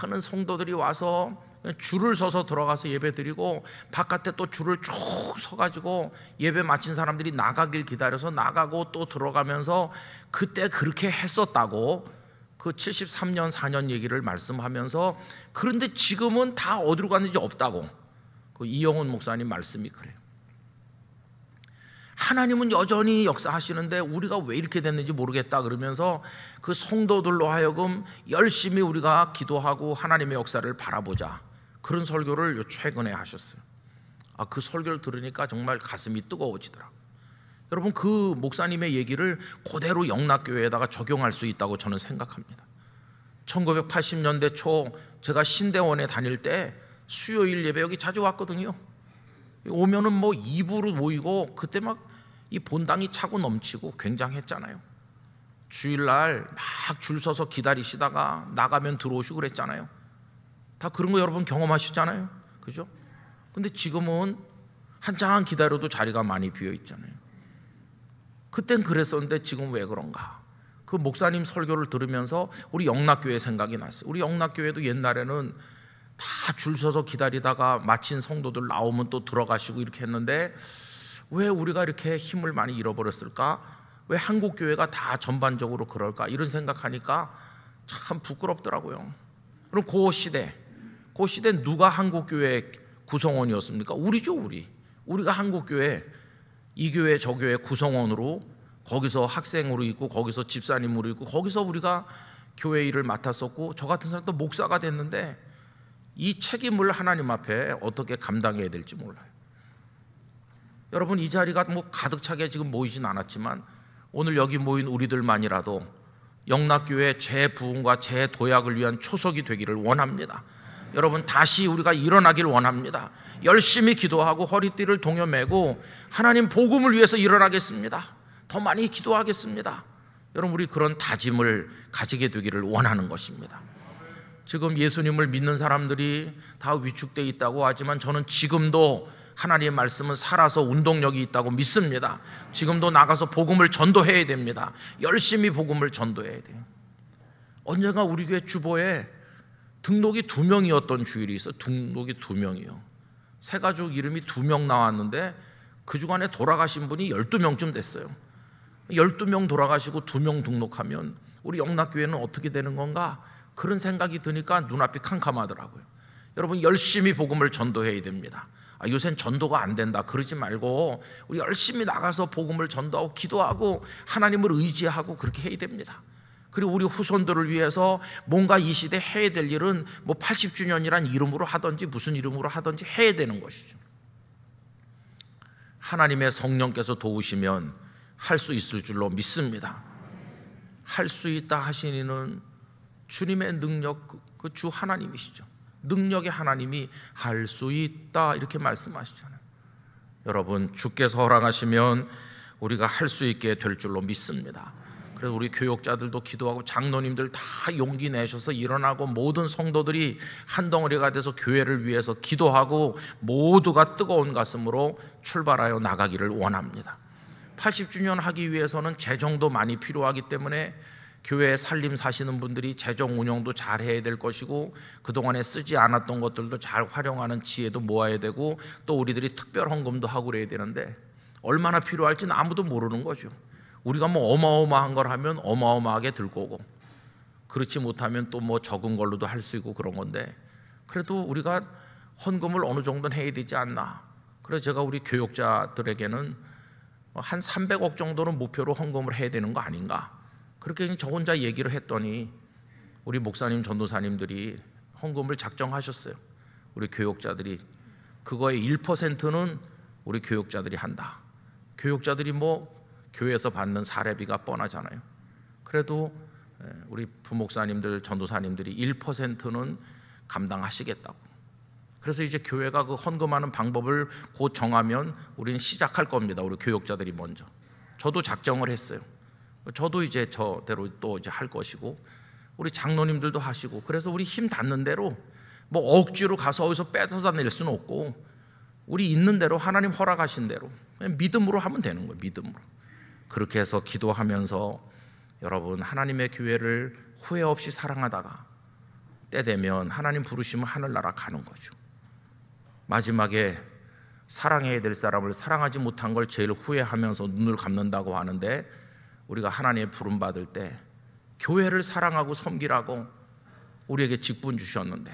많은 성도들이 와서 줄을 서서 들어가서 예배드리고 바깥에 또 줄을 쭉 서가지고 예배 마친 사람들이 나가길 기다려서 나가고 또 들어가면서 그때 그렇게 했었다고 그 73년 4년 얘기를 말씀하면서 그런데 지금은 다 어디로 갔는지 없다고. 그 이영훈 목사님 말씀이 그래요. 하나님은 여전히 역사하시는데 우리가 왜 이렇게 됐는지 모르겠다 그러면서 그 성도들로 하여금 열심히 우리가 기도하고 하나님의 역사를 바라보자, 그런 설교를 최근에 하셨어요. 그 설교를 들으니까 정말 가슴이 뜨거워지더라고요. 여러분, 그 목사님의 얘기를 그대로 영락교회에다가 적용할 수 있다고 저는 생각합니다. 1980년대 초 제가 신대원에 다닐 때 수요일 예배 여기 자주 왔거든요. 오면은 뭐 2부로 모이고 그때 막 이 본당이 차고 넘치고 굉장했잖아요. 주일날 막 줄 서서 기다리시다가 나가면 들어오시고 그랬잖아요. 다 그런 거 여러분 경험하셨잖아요. 그죠? 근데 지금은 한참 기다려도 자리가 많이 비어 있잖아요. 그땐 그랬었는데 지금 왜 그런가? 그 목사님 설교를 들으면서 우리 영락교회 생각이 났어요. 우리 영락교회도 옛날에는 다 줄 서서 기다리다가 마친 성도들 나오면 또 들어가시고 이렇게 했는데 왜 우리가 이렇게 힘을 많이 잃어버렸을까? 왜 한국교회가 다 전반적으로 그럴까? 이런 생각하니까 참 부끄럽더라고요. 그럼 그 시대 누가 한국교회 구성원이었습니까? 우리죠. 우리가 한국교회, 이 교회 저 교회 구성원으로, 거기서 학생으로 있고 거기서 집사님으로 있고 거기서 우리가 교회 일을 맡았었고, 저 같은 사람도 목사가 됐는데 이 책임을 하나님 앞에 어떻게 감당해야 될지 몰라요. 여러분, 이 자리가 뭐 가득 차게 지금 모이진 않았지만 오늘 여기 모인 우리들만이라도 영락교회 재부흥과 재도약을 위한 초석이 되기를 원합니다. 여러분, 다시 우리가 일어나길 원합니다. 열심히 기도하고 허리띠를 동여매고 하나님 복음을 위해서 일어나겠습니다. 더 많이 기도하겠습니다. 여러분, 우리 그런 다짐을 가지게 되기를 원하는 것입니다. 지금 예수님을 믿는 사람들이 다 위축되어 있다고 하지만 저는 지금도 하나님의 말씀은 살아서 운동력이 있다고 믿습니다. 지금도 나가서 복음을 전도해야 됩니다. 열심히 복음을 전도해야 돼요. 언젠가 우리 교회 주보에 등록이 2명이었던 주일이 있어요. 등록이 2명이요. 세 가족 이름이 2명 나왔는데 그 주간에 돌아가신 분이 12명쯤 됐어요. 12명 돌아가시고 2명 등록하면 우리 영락교회는 어떻게 되는 건가? 그런 생각이 드니까 눈앞이 캄캄하더라고요. 여러분, 열심히 복음을 전도해야 됩니다. 요새는 전도가 안 된다 그러지 말고 우리 열심히 나가서 복음을 전도하고 기도하고 하나님을 의지하고 그렇게 해야 됩니다. 그리고 우리 후손들을 위해서 뭔가 이 시대에 해야 될 일은 뭐 80주년이란 이름으로 하든지 무슨 이름으로 하든지 해야 되는 것이죠. 하나님의 성령께서 도우시면 할 수 있을 줄로 믿습니다. 할 수 있다 하시니는 주님의 능력, 그 주 하나님이시죠. 능력의 하나님이 할 수 있다 이렇게 말씀하시잖아요. 여러분, 주께서 허락하시면 우리가 할 수 있게 될 줄로 믿습니다. 그래서 우리 교역자들도 기도하고 장로님들 다 용기 내셔서 일어나고 모든 성도들이 한 덩어리가 돼서 교회를 위해서 기도하고 모두가 뜨거운 가슴으로 출발하여 나가기를 원합니다. 80주년 하기 위해서는 재정도 많이 필요하기 때문에 교회 살림 사시는 분들이 재정 운영도 잘 해야 될 것이고 그동안에 쓰지 않았던 것들도 잘 활용하는 지혜도 모아야 되고 또 우리들이 특별 헌금도 하고 그래야 되는데 얼마나 필요할지는 아무도 모르는 거죠. 우리가 뭐 어마어마한 걸 하면 어마어마하게 들 거고 그렇지 못하면 또 뭐 적은 걸로도 할 수 있고 그런 건데 그래도 우리가 헌금을 어느 정도는 해야 되지 않나. 그래서 제가 우리 교역자들에게는 한 300억 정도는 목표로 헌금을 해야 되는 거 아닌가. 그렇게 저 혼자 얘기를 했더니 우리 목사님 전도사님들이 헌금을 작정하셨어요. 우리 교역자들이 그거의 1%는 우리 교역자들이 한다. 교역자들이 뭐 교회에서 받는 사례비가 뻔하잖아요. 그래도 우리 부목사님들 전도사님들이 1%는 감당하시겠다고. 그래서 이제 교회가 그 헌금하는 방법을 곧 정하면 우리는 시작할 겁니다. 우리 교역자들이 먼저. 저도 작정을 했어요. 저도 이제 저대로 또 이제 할 것이고 우리 장로님들도 하시고 그래서 우리 힘 닿는 대로 뭐 억지로 가서 어디서 뺏어다 낼 수는 없고 우리 있는 대로 하나님 허락하신 대로 그냥 믿음으로 하면 되는 거예요. 믿음으로. 그렇게 해서 기도하면서 여러분 하나님의 교회를 후회 없이 사랑하다가 때 되면 하나님 부르시면 하늘나라 가는 거죠. 마지막에 사랑해야 될 사람을 사랑하지 못한 걸 제일 후회하면서 눈을 감는다고 하는데 우리가 하나님의 부름 받을 때 교회를 사랑하고 섬기라고 우리에게 직분 주셨는데,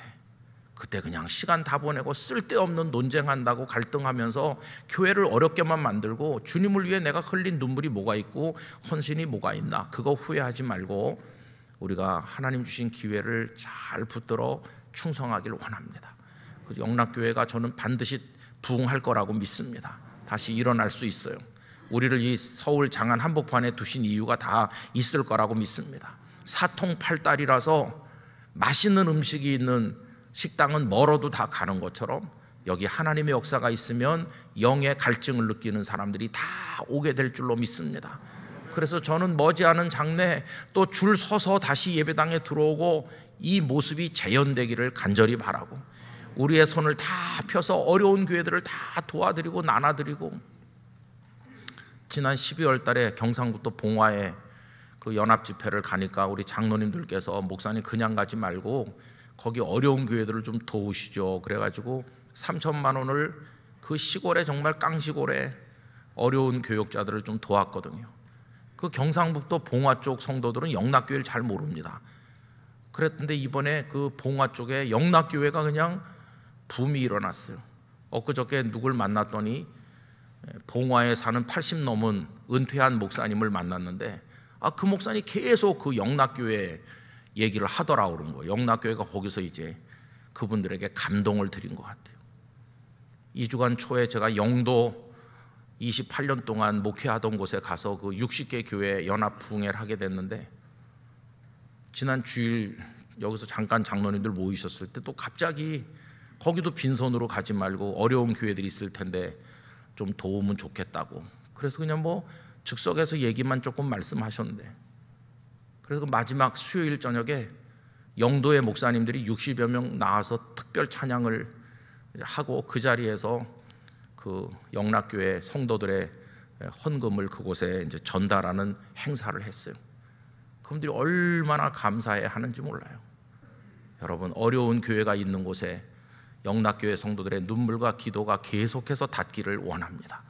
그때 그냥 시간 다 보내고 쓸데없는 논쟁한다고 갈등하면서 교회를 어렵게만 만들고, 주님을 위해 내가 흘린 눈물이 뭐가 있고 헌신이 뭐가 있나, 그거 후회하지 말고 우리가 하나님 주신 기회를 잘 붙들어 충성하길 원합니다. 그 영락교회가 저는 반드시 부흥할 거라고 믿습니다. 다시 일어날 수 있어요. 우리를 이 서울 장안 한복판에 두신 이유가 다 있을 거라고 믿습니다. 사통팔달이라서 맛있는 음식이 있는 식당은 멀어도 다 가는 것처럼, 여기 하나님의 역사가 있으면 영의 갈증을 느끼는 사람들이 다 오게 될 줄로 믿습니다. 그래서 저는 머지않은 장래 또 줄 서서 다시 예배당에 들어오고 이 모습이 재현되기를 간절히 바라고, 우리의 손을 다 펴서 어려운 교회들을 다 도와드리고 나눠드리고, 지난 12월 달에 경상북도 봉화에 그 연합 집회를 가니까 우리 장로님들께서 목사님 그냥 가지 말고 거기 어려운 교회들을 좀 도우시죠. 그래가지고 3천만 원을 그 시골에, 정말 깡시골에 어려운 교역자들을 좀 도왔거든요. 그 경상북도 봉화 쪽 성도들은 영락교회를 잘 모릅니다. 그랬는데 이번에 그 봉화 쪽에 영락교회가 그냥 붐이 일어났어요. 엊그저께 누굴 만났더니 봉화에 사는 80 넘은 은퇴한 목사님을 만났는데, 그 목사님이 계속 그 영락교회 얘기를 하더라고 그런 거예요. 영락교회가 거기서 이제 그분들에게 감동을 드린 것 같아요. 2주간 초에 제가 영도 28년 동안 목회하던 곳에 가서 그 60개 교회 연합 부흥회를 하게 됐는데, 지난 주일 여기서 잠깐 장로님들 모이셨을 때 또 갑자기 거기도 빈손으로 가지 말고 어려운 교회들이 있을 텐데 좀 도우면 좋겠다고, 그래서 그냥 뭐 즉석에서 얘기만 조금 말씀하셨는데, 그래서 마지막 수요일 저녁에 영도의 목사님들이 60여 명 나와서 특별 찬양을 하고, 그 자리에서 그 영락교회 성도들의 헌금을 그곳에 이제 전달하는 행사를 했어요. 그분들이 얼마나 감사해 하는지 몰라요. 여러분, 어려운 교회가 있는 곳에 영락교회 성도들의 눈물과 기도가 계속해서 닿기를 원합니다.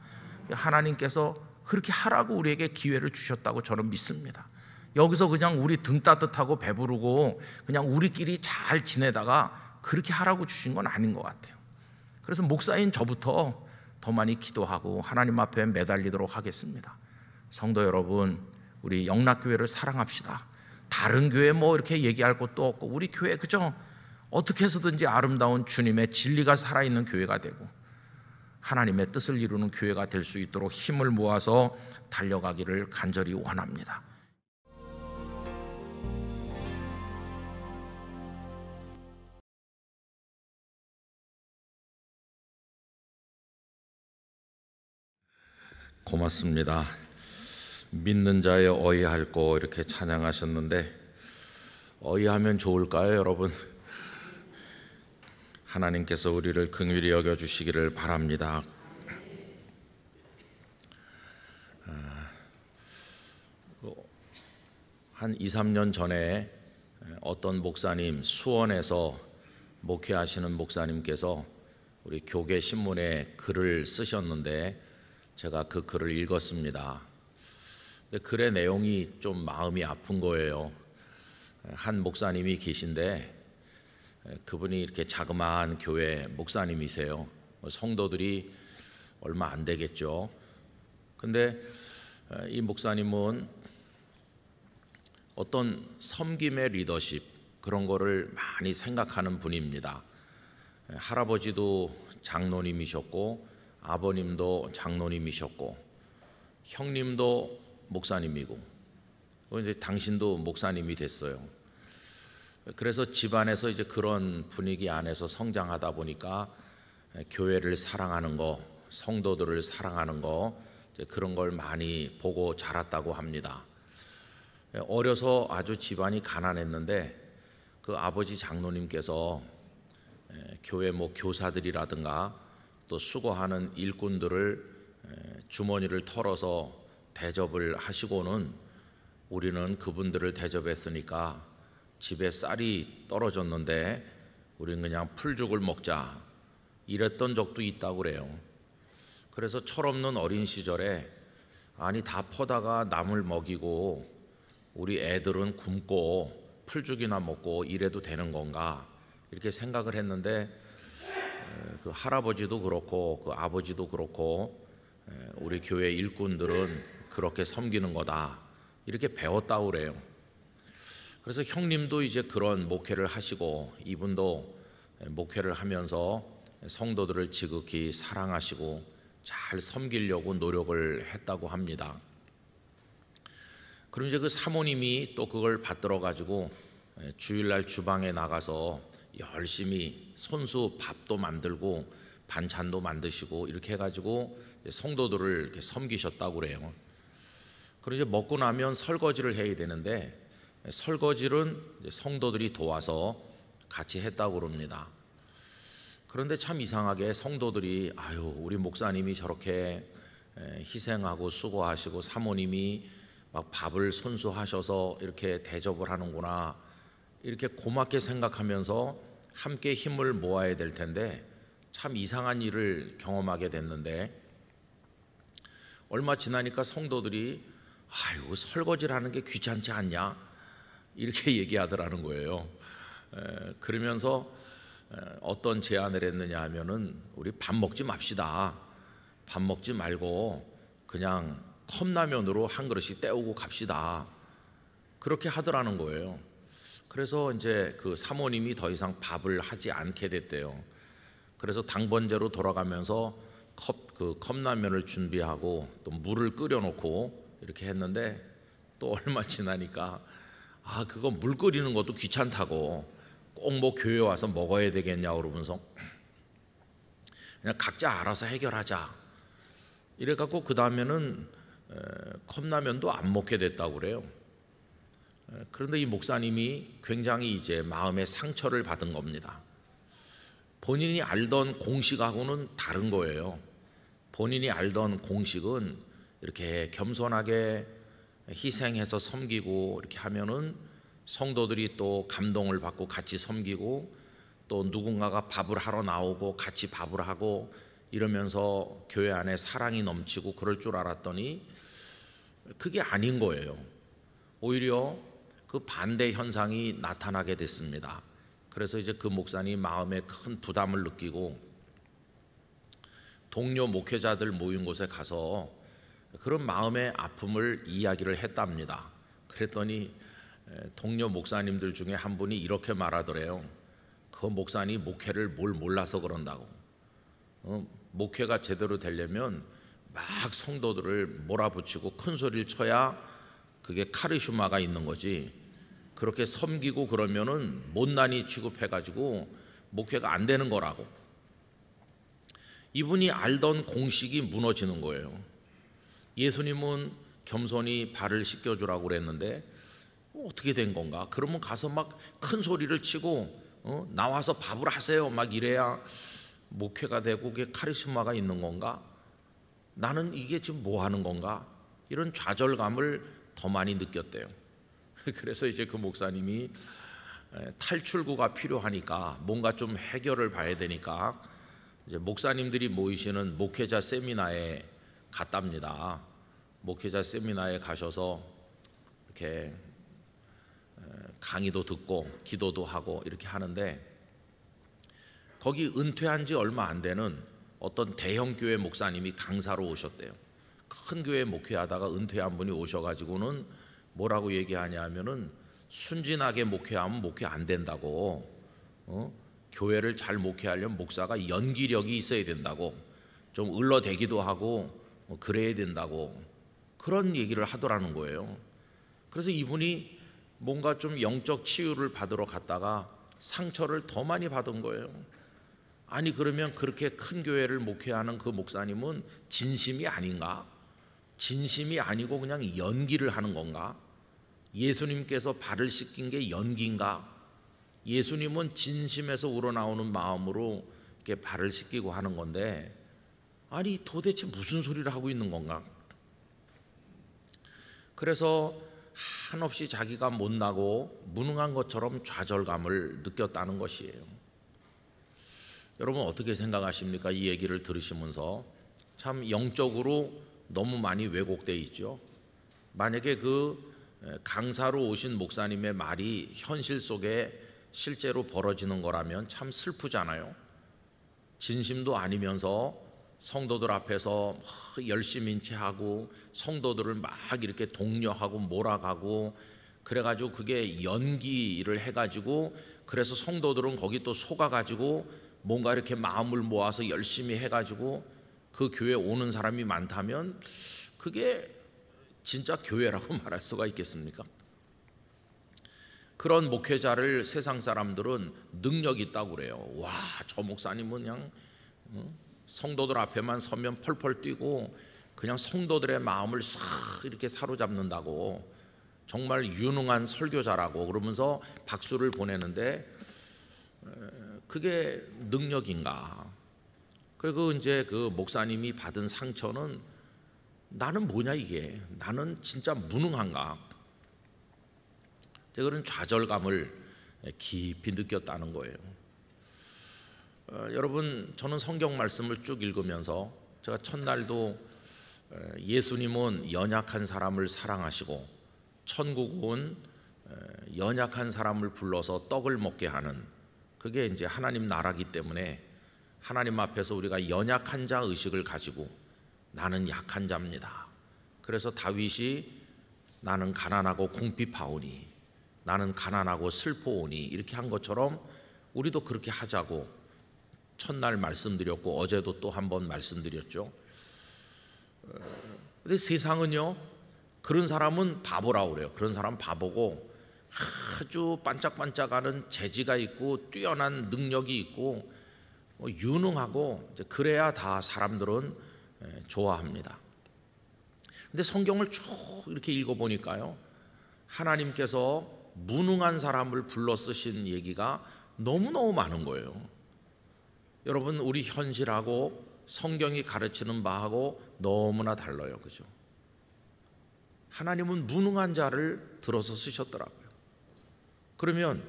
하나님께서 그렇게 하라고 우리에게 기회를 주셨다고 저는 믿습니다. 여기서 그냥 우리 등 따뜻하고 배부르고 그냥 우리끼리 잘 지내다가 그렇게 하라고 주신 건 아닌 것 같아요. 그래서 목사인 저부터 더 많이 기도하고 하나님 앞에 매달리도록 하겠습니다. 성도 여러분, 우리 영락교회를 사랑합시다. 다른 교회 뭐 이렇게 얘기할 것도 없고, 우리 교회 그저 어떻게 해서든지 아름다운 주님의 진리가 살아있는 교회가 되고 하나님의 뜻을 이루는 교회가 될 수 있도록 힘을 모아서 달려가기를 간절히 원합니다. 고맙습니다. 믿는 자의 어이할고 이렇게 찬양하셨는데, 어이하면 좋을까요, 여러분? 하나님께서 우리를 긍휼히 여겨주시기를 바랍니다. 한 2, 3년 전에 어떤 목사님, 수원에서 목회하시는 목사님께서 우리 교계 신문에 글을 쓰셨는데, 제가 그 글을 읽었습니다. 근데 글의 내용이 좀 마음이 아픈 거예요. 한 목사님이 계신데, 그분이 이렇게 자그마한 교회 목사님이세요. 성도들이 얼마 안 되겠죠. 근데 이 목사님은 어떤 섬김의 리더십, 그런 거를 많이 생각하는 분입니다. 할아버지도 장로님이셨고 아버님도 장로님이셨고 형님도 목사님이고 이제 당신도 목사님이 됐어요. 그래서 집안에서 이제 그런 분위기 안에서 성장하다 보니까 교회를 사랑하는 거, 성도들을 사랑하는 거, 그런 걸 많이 보고 자랐다고 합니다. 어려서 아주 집안이 가난했는데 그 아버지 장로님께서 교회 뭐 교사들이라든가 또 수고하는 일꾼들을 주머니를 털어서 대접을 하시고는, 우리는 그분들을 대접했으니까 집에 쌀이 떨어졌는데 우리는 그냥 풀죽을 먹자, 이랬던 적도 있다고 그래요. 그래서 철없는 어린 시절에 아니 다 퍼다가 남을 먹이고 우리 애들은 굶고 풀죽이나 먹고 이래도 되는 건가 이렇게 생각을 했는데 그 할아버지도 그렇고 그 아버지도 그렇고 우리 교회 일꾼들은 그렇게 섬기는 거다 이렇게 배웠다고 그래요. 그래서 형님도 이제 그런 목회를 하시고 이분도 목회를 하면서 성도들을 지극히 사랑하시고 잘 섬기려고 노력을 했다고 합니다. 그럼 이제 그 사모님이 또 그걸 받들어 가지고 주일날 주방에 나가서 열심히 손수 밥도 만들고 반찬도 만드시고 이렇게 해가지고 성도들을 이렇게 섬기셨다고 그래요. 그리고 이제 먹고 나면 설거지를 해야 되는데 설거지는 성도들이 도와서 같이 했다고 그럽니다. 그런데 참 이상하게 성도들이 아유 우리 목사님이 저렇게 희생하고 수고하시고 사모님이 막 밥을 손수하셔서 이렇게 대접을 하는구나 이렇게 고맙게 생각하면서 함께 힘을 모아야 될 텐데 참 이상한 일을 경험하게 됐는데 얼마 지나니까 성도들이 아유 설거지를 하는 게 귀찮지 않냐 이렇게 얘기하더라는 거예요. 그러면서 어떤 제안을 했느냐 하면은 우리 밥 먹지 맙시다. 밥 먹지 말고 그냥 컵라면으로 한 그릇씩 때우고 갑시다. 그렇게 하더라는 거예요. 그래서 이제 그 사모님이 더 이상 밥을 하지 않게 됐대요. 그래서 당번제로 돌아가면서 컵라면을 준비하고 또 물을 끓여놓고 이렇게 했는데 또 얼마 지나니까 아 그거 물 끓이는 것도 귀찮다고 꼭 뭐 교회 와서 먹어야 되겠냐고 그러면서 그냥 각자 알아서 해결하자 이래갖고 그 다음에는 컵라면도 안 먹게 됐다고 그래요. 그런데 이 목사님이 굉장히 이제 마음의 상처를 받은 겁니다. 본인이 알던 공식하고는 다른 거예요. 본인이 알던 공식은 이렇게 겸손하게 희생해서 섬기고 이렇게 하면은 성도들이 또 감동을 받고 같이 섬기고 또 누군가가 밥을 하러 나오고 같이 밥을 하고 이러면서 교회 안에 사랑이 넘치고 그럴 줄 알았더니 그게 아닌 거예요. 오히려 그 반대 현상이 나타나게 됐습니다. 그래서 이제 그 목사님 마음에 큰 부담을 느끼고 동료 목회자들 모인 곳에 가서 그런 마음의 아픔을 이야기를 했답니다. 그랬더니 동료 목사님들 중에 한 분이 이렇게 말하더래요. 그 목사님 목회를 뭘 몰라서 그런다고. 목회가 제대로 되려면 막 성도들을 몰아붙이고 큰 소리를 쳐야 그게 카리스마가 있는 거지. 그렇게 섬기고 그러면은 못난이 취급해가지고 목회가 안 되는 거라고. 이분이 알던 공식이 무너지는 거예요. 예수님은 겸손히 발을 씻겨주라고 그랬는데 어떻게 된 건가? 그러면 가서 막 큰 소리를 치고 나와서 밥을 하세요 막 이래야 목회가 되고 그게 카리스마가 있는 건가? 나는 이게 지금 뭐 하는 건가? 이런 좌절감을 더 많이 느꼈대요. 그래서 이제 그 목사님이 탈출구가 필요하니까 뭔가 좀 해결을 봐야 되니까 이제 목사님들이 모이시는 목회자 세미나에 갔답니다. 목회자 세미나에 가셔서 이렇게 강의도 듣고 기도도 하고 이렇게 하는데 거기 은퇴한 지 얼마 안 되는 어떤 대형 교회 목사님이 강사로 오셨대요. 큰 교회 목회하다가 은퇴한 분이 오셔가지고는 뭐라고 얘기하냐면은 순진하게 목회하면 목회 안 된다고, 교회를 잘 목회하려면 목사가 연기력이 있어야 된다고, 좀 을러대기도 하고 그래야 된다고 그런 얘기를 하더라는 거예요. 그래서 이분이 뭔가 좀 영적 치유를 받으러 갔다가 상처를 더 많이 받은 거예요. 아니 그러면 그렇게 큰 교회를 목회하는 그 목사님은 진심이 아닌가? 진심이 아니고 그냥 연기를 하는 건가? 예수님께서 발을 씻긴 게 연기인가? 예수님은 진심에서 우러나오는 마음으로 이렇게 발을 씻기고 하는 건데 아니 도대체 무슨 소리를 하고 있는 건가? 그래서 한없이 자기가 못나고 무능한 것처럼 좌절감을 느꼈다는 것이에요. 여러분 어떻게 생각하십니까? 이 얘기를 들으시면서 참 영적으로 너무 많이 왜곡되어 있죠. 만약에 그 강사로 오신 목사님의 말이 현실 속에 실제로 벌어지는 거라면 참 슬프잖아요. 진심도 아니면서 성도들 앞에서 열심히 인체하고 성도들을 막 이렇게 독려하고 몰아가고 그래가지고 그게 연기를 해가지고 그래서 성도들은 거기 또 속아가지고 뭔가 이렇게 마음을 모아서 열심히 해가지고 그 교회에 오는 사람이 많다면 그게 진짜 교회라고 말할 수가 있겠습니까? 그런 목회자를 세상 사람들은 능력 있다고 그래요. 와, 저 목사님은 그냥 성도들 앞에만 서면 펄펄 뛰고 그냥 성도들의 마음을 싹 이렇게 사로잡는다고, 정말 유능한 설교자라고 그러면서 박수를 보내는데 그게 능력인가? 그리고 이제 그 목사님이 받은 상처는 나는 뭐냐 이게, 나는 진짜 무능한가? 그런 좌절감을 깊이 느꼈다는 거예요. 여러분, 저는 성경 말씀을 쭉 읽으면서 제가 첫날도 예수님은 연약한 사람을 사랑하시고 천국은 연약한 사람을 불러서 떡을 먹게 하는, 그게 이제 하나님 나라기 때문에 하나님 앞에서 우리가 연약한 자 의식을 가지고 나는 약한 자입니다. 그래서 다윗이 나는 가난하고 궁핍하오니, 나는 가난하고 슬퍼오니 이렇게 한 것처럼 우리도 그렇게 하자고 첫날 말씀드렸고 어제도 또 한 번 말씀드렸죠. 근데 세상은요, 그런 사람은 바보라고 그래요. 그런 사람 바보고 아주 반짝반짝하는 재지가 있고 뛰어난 능력이 있고 유능하고 그래야 다 사람들은 좋아합니다. 근데 성경을 쭉 이렇게 읽어보니까요, 하나님께서 무능한 사람을 불러 쓰신 얘기가 너무너무 많은 거예요. 여러분, 우리 현실하고 성경이 가르치는 바하고 너무나 달라요. 그죠? 하나님은 무능한 자를 들어서 쓰셨더라고요. 그러면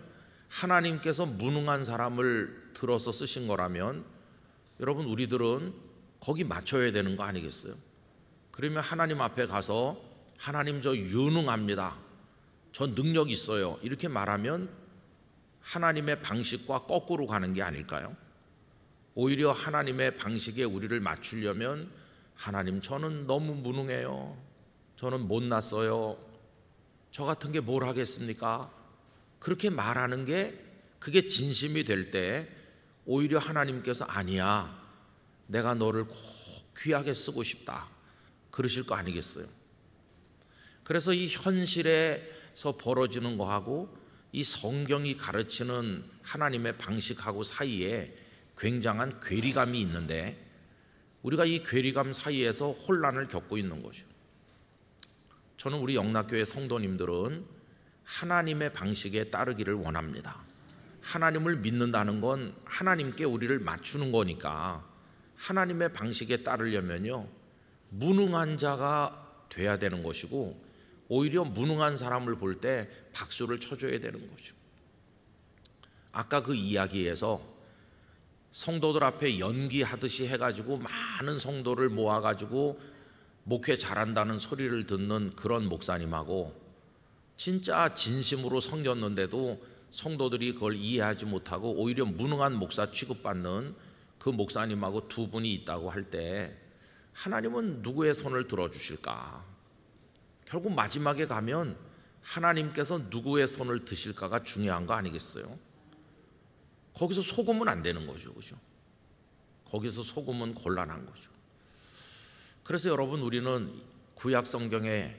하나님께서 무능한 사람을 들어서 쓰신 거라면 여러분, 우리들은 거기 맞춰야 되는 거 아니겠어요? 그러면 하나님 앞에 가서 하나님 저 유능합니다, 저 능력 있어요, 이렇게 말하면 하나님의 방식과 거꾸로 가는 게 아닐까요? 오히려 하나님의 방식에 우리를 맞추려면 하나님 저는 너무 무능해요, 저는 못났어요, 저 같은 게 뭘 하겠습니까? 그렇게 말하는 게 그게 진심이 될 때 오히려 하나님께서 아니야, 내가 너를 꼭 귀하게 쓰고 싶다 그러실 거 아니겠어요? 그래서 이 현실에서 벌어지는 거하고 이 성경이 가르치는 하나님의 방식하고 사이에 굉장한 괴리감이 있는데 우리가 이 괴리감 사이에서 혼란을 겪고 있는 거죠. 저는 우리 영락교회 성도님들은 하나님의 방식에 따르기를 원합니다. 하나님을 믿는다는 건 하나님께 우리를 맞추는 거니까 하나님의 방식에 따르려면요, 무능한 자가 돼야 되는 것이고 오히려 무능한 사람을 볼 때 박수를 쳐줘야 되는 거죠. 아까 그 이야기에서 성도들 앞에 연기하듯이 해가지고 많은 성도를 모아가지고 목회 잘한다는 소리를 듣는 그런 목사님하고 진짜 진심으로 섬겼는데도 성도들이 그걸 이해하지 못하고 오히려 무능한 목사 취급받는 그 목사님하고 두 분이 있다고 할 때 하나님은 누구의 손을 들어주실까? 결국 마지막에 가면 하나님께서 누구의 손을 드실까가 중요한 거 아니겠어요? 거기서 속으면 안 되는 거죠, 그죠? 거기서 속으면 곤란한 거죠. 그래서 여러분, 우리는 구약 성경에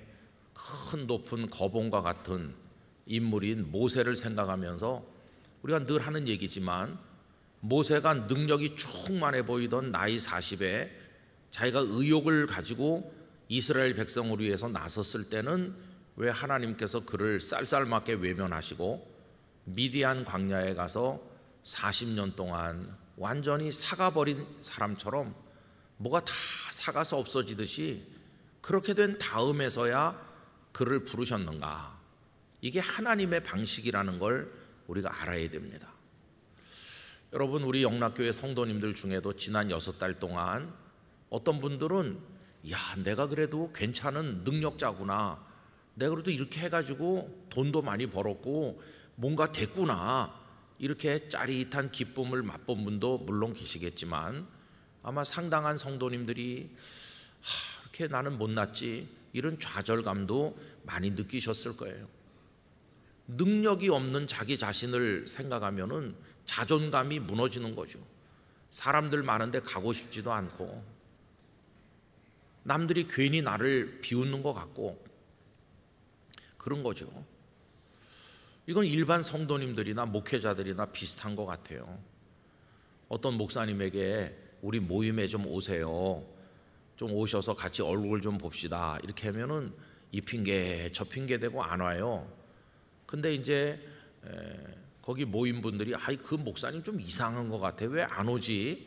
큰 높은 거봉과 같은 인물인 모세를 생각하면서 우리가 늘 하는 얘기지만 모세가 능력이 충만해 보이던 나이 40에 자기가 의욕을 가지고 이스라엘 백성을 위해서 나섰을 때는 왜 하나님께서 그를 쌀쌀맞게 외면하시고 미디안 광야에 가서 40년 동안 완전히 사가버린 사람처럼 뭐가 다 사가서 없어지듯이 그렇게 된 다음에서야 그를 부르셨는가? 이게 하나님의 방식이라는 걸 우리가 알아야 됩니다. 여러분, 우리 영락교회 성도님들 중에도 지난 6달 동안 어떤 분들은 야, 내가 그래도 괜찮은 능력자구나, 내가 그래도 이렇게 해가지고 돈도 많이 벌었고 뭔가 됐구나, 이렇게 짜릿한 기쁨을 맛본 분도 물론 계시겠지만 아마 상당한 성도님들이 이렇게 나는 못났지, 이런 좌절감도 많이 느끼셨을 거예요. 능력이 없는 자기 자신을 생각하면은 자존감이 무너지는 거죠. 사람들 많은데 가고 싶지도 않고, 남들이 괜히 나를 비웃는 것 같고, 그런 거죠. 이건 일반 성도님들이나 목회자들이나 비슷한 것 같아요. 어떤 목사님에게 우리 모임에 좀 오세요, 좀 오셔서 같이 얼굴 좀 봅시다, 이렇게 하면은 이 핑계 저 핑계 대고 안 와요. 근데 이제 거기 모인 분들이 그 목사님 좀 이상한 것 같아, 왜 안 오지?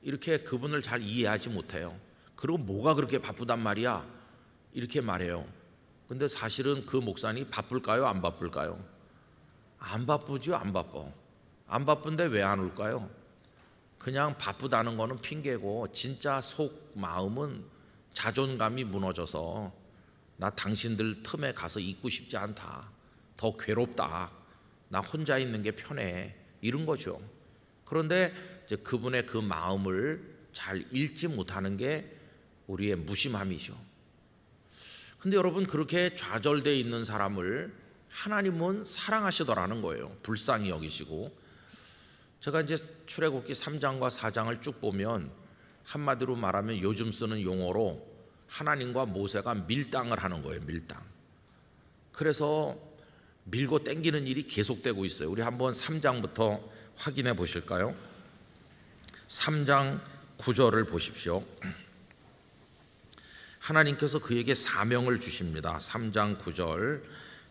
이렇게 그분을 잘 이해하지 못해요. 그리고 뭐가 그렇게 바쁘단 말이야, 이렇게 말해요. 근데 사실은 그 목사님 바쁠까요, 안 바쁠까요? 안 바쁘죠. 안 바빠. 안 바쁜데 왜 안 올까요? 그냥 바쁘다는 거는 핑계고, 진짜 속 마음은 자존감이 무너져서 나 당신들 틈에 가서 있고 싶지 않다, 더 괴롭다, 나 혼자 있는 게 편해, 이런 거죠. 그런데 이제 그분의 그 마음을 잘 읽지 못하는 게 우리의 무심함이죠. 근데 여러분, 그렇게 좌절되어 있는 사람을 하나님은 사랑하시더라는 거예요. 불쌍히 여기시고. 제가 이제 출애굽기 3장과 4장을 쭉 보면 한마디로 말하면 요즘 쓰는 용어로 하나님과 모세가 밀당을 하는 거예요. 밀당. 그래서 밀고 땡기는 일이 계속되고 있어요. 우리 한번 3장부터 확인해 보실까요? 3장 9절을 보십시오. 하나님께서 그에게 사명을 주십니다. 3장 9절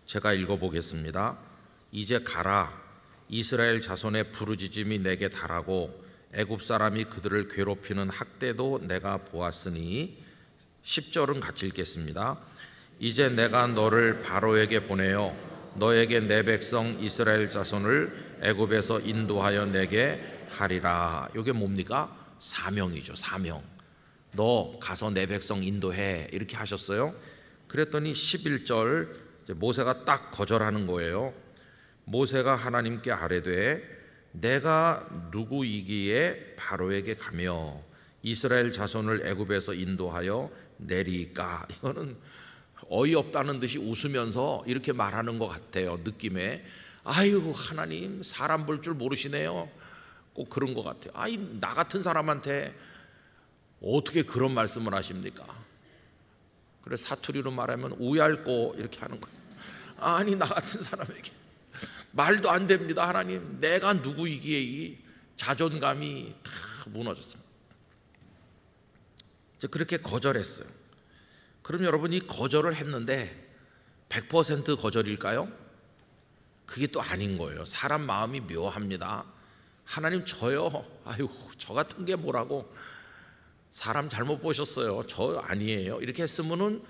제가 읽어보겠습니다. 이제 가라, 이스라엘 자손의 부르짖음이 내게 달하고 애굽 사람이 그들을 괴롭히는 학대도 내가 보았으니. 10절은 같이 읽겠습니다. 이제 내가 너를 바로에게 보내어 너에게 내 백성 이스라엘 자손을 애굽에서 인도하여 내게 하리라. 이게 뭡니까? 사명이죠. 사명. 너 가서 내 백성 인도해, 이렇게 하셨어요. 그랬더니 11절 모세가 딱 거절하는 거예요. 모세가 하나님께 아뢰되 내가 누구이기에 바로에게 가며 이스라엘 자손을 애굽에서 인도하여 내리까. 이거는 어이없다는 듯이 웃으면서 이렇게 말하는 것 같아요. 느낌에 아유, 하나님 사람 볼 줄 모르시네요. 꼭 그런 것 같아요. 나 같은 사람한테 어떻게 그런 말씀을 하십니까? 그래서 사투리로 말하면 우얄꼬 이렇게 하는 거예요. 아니, 나 같은 사람에게 말도 안 됩니다. 하나님, 내가 누구이기에 이 자존감이 다 무너졌어요. 그렇게 거절했어요. 그럼 여러분, 이 거절을 했는데 100% 거절일까요? 그게 또 아닌 거예요. 사람 마음이 묘합니다. 하나님, 저요, 아유, 저 같은 게 뭐라고, 사람 잘못 보셨어요, 저 아니에요, 이렇게 했으면은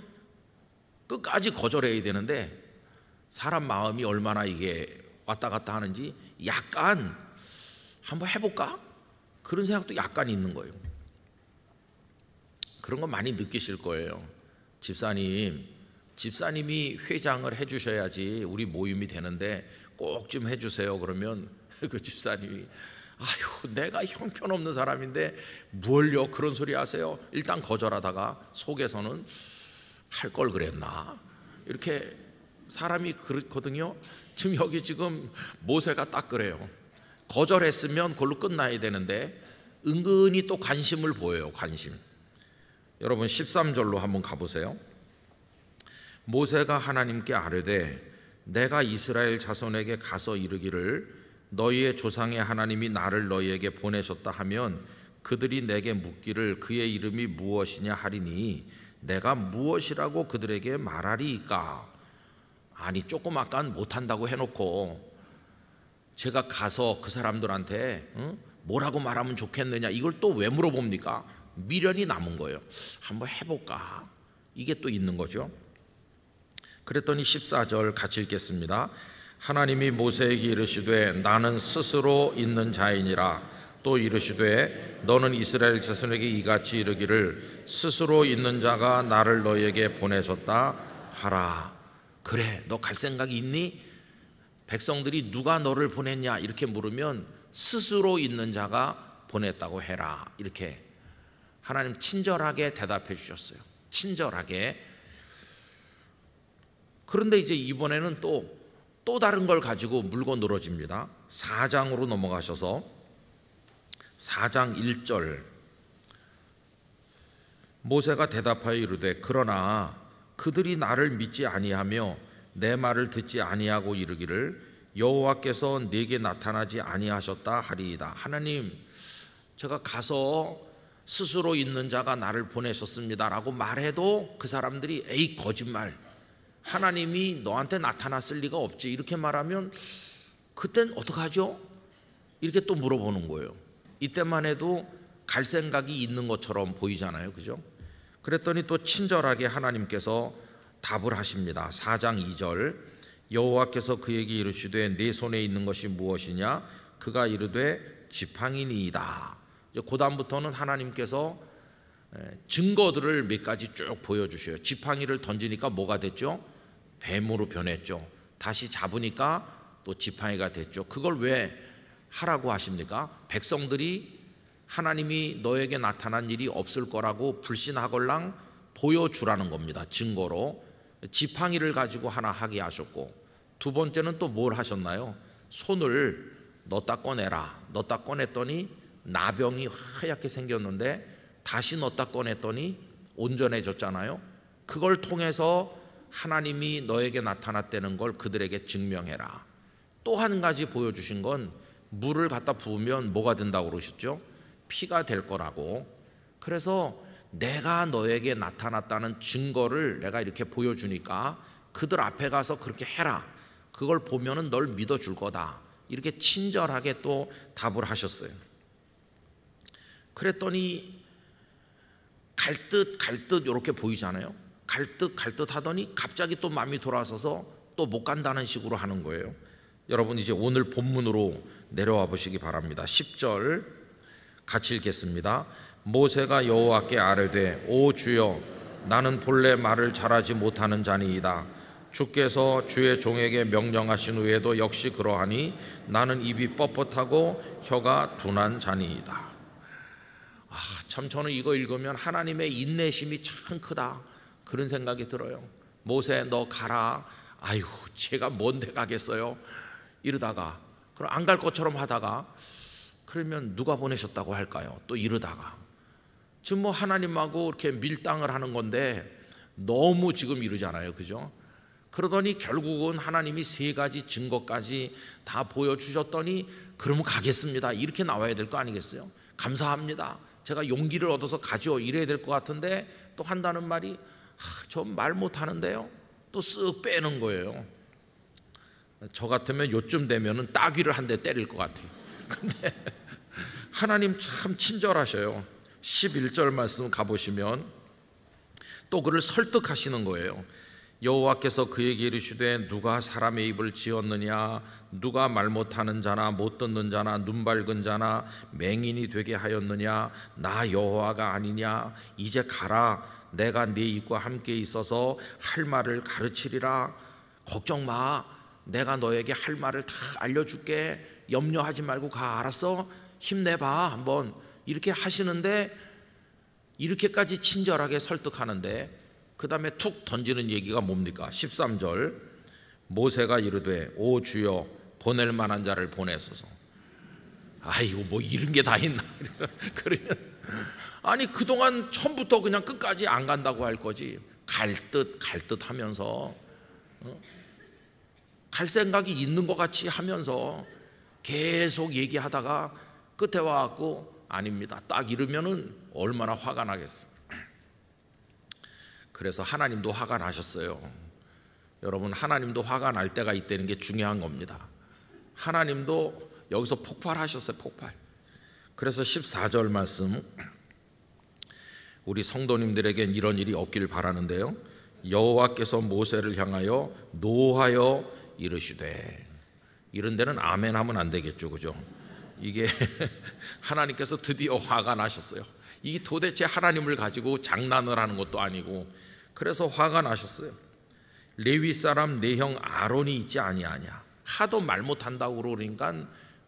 끝까지 거절해야 되는데, 사람 마음이 얼마나 이게 왔다 갔다 하는지 약간 한번 해볼까? 그런 생각도 약간 있는 거예요. 그런 거 많이 느끼실 거예요. 집사님이 회장을 해주셔야지 우리 모임이 되는데 꼭 좀 해주세요. 그러면 그 집사님이 아유, 내가 형편없는 사람인데 뭘요 그런 소리 하세요. 일단 거절하다가 속에서는 할 걸 그랬나, 이렇게 사람이 그렇거든요. 지금 모세가 딱 그래요. 거절했으면 그걸로 끝나야 되는데 은근히 또 관심을 보여요. 관심. 여러분 13절로 한번 가보세요. 모세가 하나님께 아뢰되 내가 이스라엘 자손에게 가서 이르기를 너희의 조상의 하나님이 나를 너희에게 보내셨다 하면 그들이 내게 묻기를 그의 이름이 무엇이냐 하리니 내가 무엇이라고 그들에게 말하리이까. 아니, 조금 아까 못한다고 해놓고 제가 가서 그 사람들한테 뭐라고 말하면 좋겠느냐, 이걸 또 왜 물어봅니까? 미련이 남은 거예요. 한번 해볼까, 이게 또 있는 거죠. 그랬더니 14절 같이 읽겠습니다. 하나님이 모세에게 이르시되 나는 스스로 있는 자이니라. 또 이르시되 너는 이스라엘 자손에게 이같이 이르기를 스스로 있는 자가 나를 너희에게 보내셨다 하라. 그래, 너 갈 생각이 있니? 백성들이 누가 너를 보냈냐 이렇게 물으면 스스로 있는 자가 보냈다고 해라. 이렇게 하나님 친절하게 대답해 주셨어요. 친절하게. 그런데 이제 이번에는 또 다른 걸 가지고 물고 늘어집니다. 4장으로 넘어가셔서 4장 1절. 모세가 대답하여 이르되 그러나 그들이 나를 믿지 아니하며 내 말을 듣지 아니하고 이르기를 여호와께서 내게 나타나지 아니하셨다 하리이다. 하나님, 제가 가서 스스로 있는 자가 나를 보내셨습니다라고 말해도 그 사람들이 에이 거짓말, 하나님이 너한테 나타났을 리가 없지 이렇게 말하면 그땐 어떡하죠? 이렇게 또 물어보는 거예요. 이때만 해도 갈 생각이 있는 것처럼 보이잖아요, 그죠? 그랬더니 또 친절하게 하나님께서 답을 하십니다. 4장 2절. 여호와께서 그에게 이르시되 네 손에 있는 것이 무엇이냐? 그가 이르되 지팡이니이다. 그 다음부터는 하나님께서 증거들을 몇 가지 쭉 보여주셔요. 지팡이를 던지니까 뭐가 됐죠? 뱀으로 변했죠. 다시 잡으니까 또 지팡이가 됐죠. 그걸 왜 하라고 하십니까? 백성들이 하나님이 너에게 나타난 일이 없을 거라고 불신하걸랑 보여주라는 겁니다. 증거로. 지팡이를 가지고 하나 하게 하셨고, 두 번째는 또 뭘 하셨나요? 손을 넣었다 꺼내라. 넣었다 꺼냈더니 나병이 하얗게 생겼는데 다시 넣었다 꺼냈더니 온전해졌잖아요. 그걸 통해서 하나님이 너에게 나타났다는 걸 그들에게 증명해라. 또 한 가지 보여주신 건 물을 갖다 부으면 뭐가 된다고 그러셨죠? 피가 될 거라고. 그래서 내가 너에게 나타났다는 증거를 내가 이렇게 보여주니까 그들 앞에 가서 그렇게 해라. 그걸 보면은 널 믿어줄 거다. 이렇게 친절하게 또 답을 하셨어요. 그랬더니 갈 듯 이렇게 보이잖아요. 갈 듯 하더니 갑자기 또 마음이 돌아서서 또 못 간다는 식으로 하는 거예요. 여러분 이제 오늘 본문으로 내려와 보시기 바랍니다. 10절 같이 읽겠습니다. 모세가 여호와께 아뢰되 오 주여 나는 본래 말을 잘하지 못하는 자니이다. 주께서 주의 종에게 명령하신 후에도 역시 그러하니 나는 입이 뻣뻣하고 혀가 둔한 자니이다. 참 저는 이거 읽으면 하나님의 인내심이 참 크다 그런 생각이 들어요. 모세 너 가라. 아유 제가 뭔데 가겠어요. 이러다가 그럼 안 갈 것처럼 하다가 그러면 누가 보내셨다고 할까요? 또 이러다가 지금 뭐 하나님하고 이렇게 밀당을 하는 건데 너무 지금 이러잖아요, 그죠? 그러더니 결국은 하나님이 세 가지 증거까지 다 보여주셨더니 그러면 가겠습니다 이렇게 나와야 될 거 아니겠어요? 감사합니다, 제가 용기를 얻어서 가죠 이래야 될 것 같은데 또 한다는 말이 저 말 못하는데요. 또 쓱 빼는 거예요. 저 같으면 요쯤 되면은 따귀를 한 대 때릴 것 같아요. 근데 하나님 참 친절하셔요. 11절 말씀 가보시면 또 그를 설득하시는 거예요. 여호와께서 그에게 이르시되 누가 사람의 입을 지었느냐? 누가 말 못하는 자나 못 듣는 자나 눈 밝은 자나 맹인이 되게 하였느냐? 나 여호와가 아니냐? 이제 가라. 내가 네 입과 함께 있어서 할 말을 가르치리라. 걱정 마. 내가 너에게 할 말을 다 알려줄게. 염려하지 말고 가. 알았어? 힘내봐 한번. 이렇게 하시는데 이렇게까지 친절하게 설득하는데 그 다음에 툭 던지는 얘기가 뭡니까? 13절 모세가 이르되 오 주여 보낼 만한 자를 보내소서. 아이고 뭐 이런 게 다 있나. 그러면 아니 그동안 처음부터 그냥 끝까지 안 간다고 할 거지. 갈 듯 하면서 갈 생각이 있는 것 같이 하면서 계속 얘기하다가 끝에 와갖고 아닙니다 딱 이러면은 얼마나 화가 나겠어. 그래서 하나님도 화가 나셨어요. 여러분 하나님도 화가 날 때가 있다는 게 중요한 겁니다. 하나님도 여기서 폭발하셨어요. 폭발. 그래서 14절 말씀 우리 성도님들에겐 이런 일이 없기를 바라는데요. 여호와께서 모세를 향하여 노하여 이르시되, 이런 데는 아멘 하면 안 되겠죠, 그죠? 이게 하나님께서 드디어 화가 나셨어요. 이게 도대체 하나님을 가지고 장난을 하는 것도 아니고 그래서 화가 나셨어요. 레위 사람 내 형 아론이 있지 아니하냐. 하도 말 못한다고 그러니까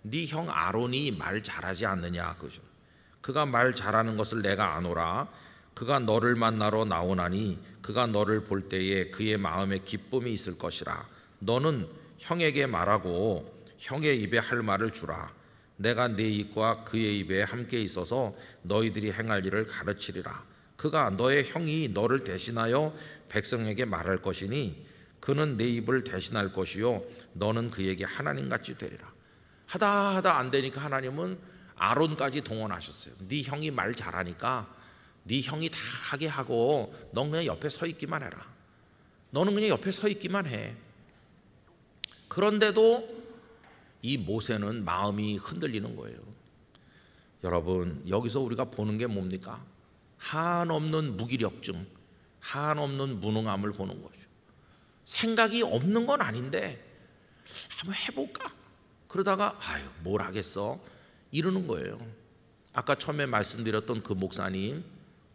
네 형 아론이 말 잘하지 않느냐 그죠. 그가 말 잘하는 것을 내가 아노라. 그가 너를 만나러 나오나니 그가 너를 볼 때에 그의 마음에 기쁨이 있을 것이라. 너는 형에게 말하고 형의 입에 할 말을 주라. 내가 네 입과 그의 입에 함께 있어서 너희들이 행할 일을 가르치리라. 그가 너의 형이 너를 대신하여 백성에게 말할 것이니 그는 내 입을 대신할 것이요 너는 그에게 하나님같이 되리라. 하다 안 되니까 하나님은 아론까지 동원하셨어요. 네 형이 말 잘하니까 네 형이 다 하게 하고 넌 그냥 옆에 서 있기만 해라. 너는 그냥 옆에 서 있기만 해. 그런데도 이 모세는 마음이 흔들리는 거예요. 여러분, 여기서 우리가 보는 게 뭡니까? 한없는 무기력증, 한없는 무능함을 보는 거죠. 생각이 없는 건 아닌데 한번 해볼까? 그러다가 아유 뭘 하겠어? 이러는 거예요. 아까 처음에 말씀드렸던 그 목사님,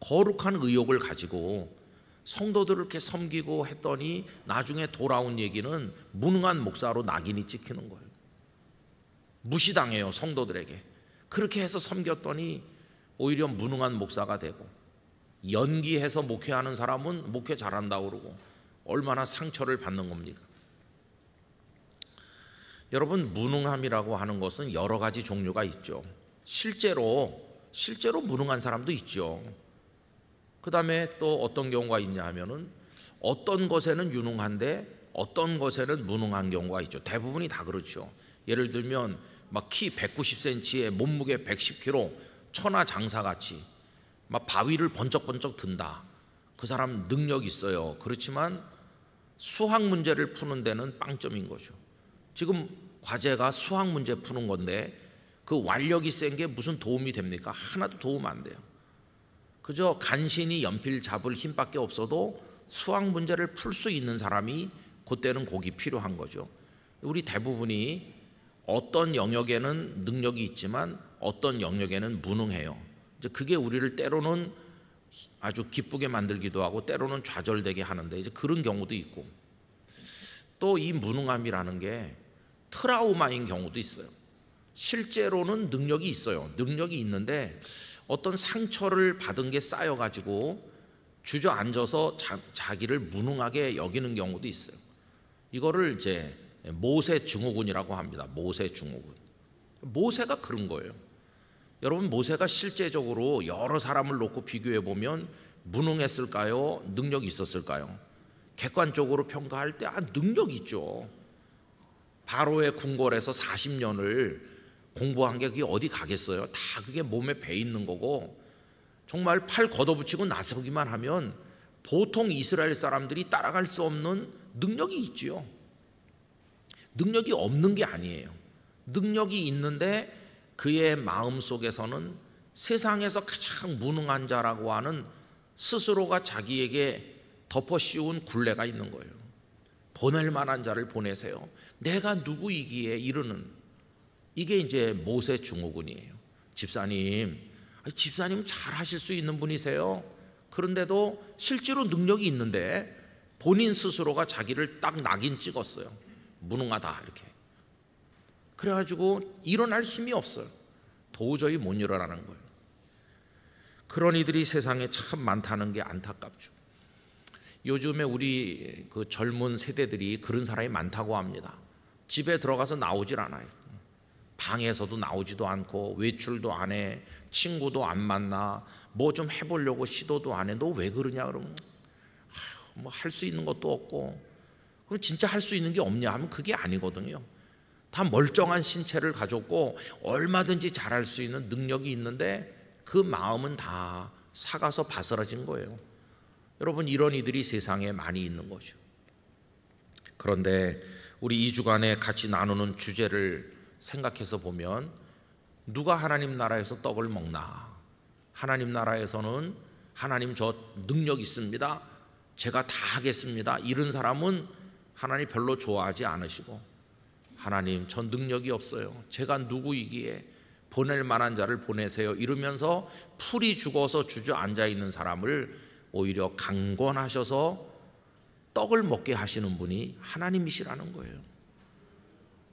거룩한 의욕을 가지고 성도들을 이렇게 섬기고 했더니 나중에 돌아온 얘기는 무능한 목사로 낙인이 찍히는 거예요. 무시당해요, 성도들에게. 그렇게 해서 섬겼더니 오히려 무능한 목사가 되고, 연기해서 목회하는 사람은 목회 잘한다고 그러고 얼마나 상처를 받는 겁니까? 여러분, 무능함이라고 하는 것은 여러 가지 종류가 있죠. 실제로 무능한 사람도 있죠. 그 다음에 또 어떤 경우가 있냐 하면은 어떤 것에는 유능한데 어떤 것에는 무능한 경우가 있죠. 대부분이 다 그렇죠. 예를 들면 막 키 190cm에 몸무게 110kg 천하장사같이 막 바위를 번쩍번쩍 든다. 그 사람 능력 있어요. 그렇지만 수학 문제를 푸는 데는 빵점인 거죠. 지금 과제가 수학 문제 푸는 건데 그 완력이 센 게 무슨 도움이 됩니까? 하나도 도움 안 돼요. 그저 간신히 연필 잡을 힘밖에 없어도 수학 문제를 풀 수 있는 사람이 그때는 곡이 필요한 거죠. 우리 대부분이 어떤 영역에는 능력이 있지만 어떤 영역에는 무능해요. 이제 그게 우리를 때로는 아주 기쁘게 만들기도 하고 때로는 좌절되게 하는데 이제 그런 경우도 있고, 또 이 무능함이라는 게 트라우마인 경우도 있어요. 실제로는 능력이 있어요. 능력이 있는데 어떤 상처를 받은 게 쌓여가지고 주저앉아서 자기를 무능하게 여기는 경우도 있어요. 이거를 이제 모세 증후군이라고 합니다. 모세 증후군. 모세가 그런 거예요. 여러분, 모세가 실제적으로 여러 사람을 놓고 비교해 보면 무능했을까요? 능력이 있었을까요? 객관적으로 평가할 때 능력이 있죠. 바로의 궁궐에서 40년을 공부한 게 그게 어디 가겠어요? 다 그게 몸에 배 있는 거고, 정말 팔 걷어붙이고 나서기만 하면 보통 이스라엘 사람들이 따라갈 수 없는 능력이 있지요. 능력이 없는 게 아니에요. 능력이 있는데 그의 마음 속에서는 세상에서 가장 무능한 자라고 하는 스스로가 자기에게 덮어 씌운 굴레가 있는 거예요. 보낼 만한 자를 보내세요. 내가 누구이기에 이러는, 이게 이제 모세 증후군이에요. 집사님 잘 하실 수 있는 분이세요. 그런데도 실제로 능력이 있는데 본인 스스로가 자기를 딱 낙인 찍었어요. 무능하다 이렇게. 그래가지고 일어날 힘이 없어요. 도저히 못 일어나는 거예요. 그런 이들이 세상에 참 많다는 게 안타깝죠. 요즘에 우리 그 젊은 세대들이 그런 사람이 많다고 합니다. 집에 들어가서 나오질 않아요. 방에서도 나오지도 않고 외출도 안 해. 친구도 안 만나. 뭐 좀 해보려고 시도도 안 해. 너 왜 그러냐 그러면 뭐 할 수 있는 것도 없고. 그럼 진짜 할 수 있는 게 없냐 하면 그게 아니거든요. 다 멀쩡한 신체를 가졌고 얼마든지 잘할 수 있는 능력이 있는데 그 마음은 다 사가서 바스라진 거예요. 여러분, 이런 이들이 세상에 많이 있는 거죠. 그런데 우리 2주간에 같이 나누는 주제를 생각해서 보면, 누가 하나님 나라에서 떡을 먹나? 하나님 나라에서는 하나님 저 능력 있습니다, 제가 다 하겠습니다, 이런 사람은 하나님 별로 좋아하지 않으시고, 하나님 저 능력이 없어요, 제가 누구이기에 보낼 만한 자를 보내세요, 이러면서 풀이 죽어서 주저앉아 있는 사람을 오히려 강권하셔서 떡을 먹게 하시는 분이 하나님이시라는 거예요.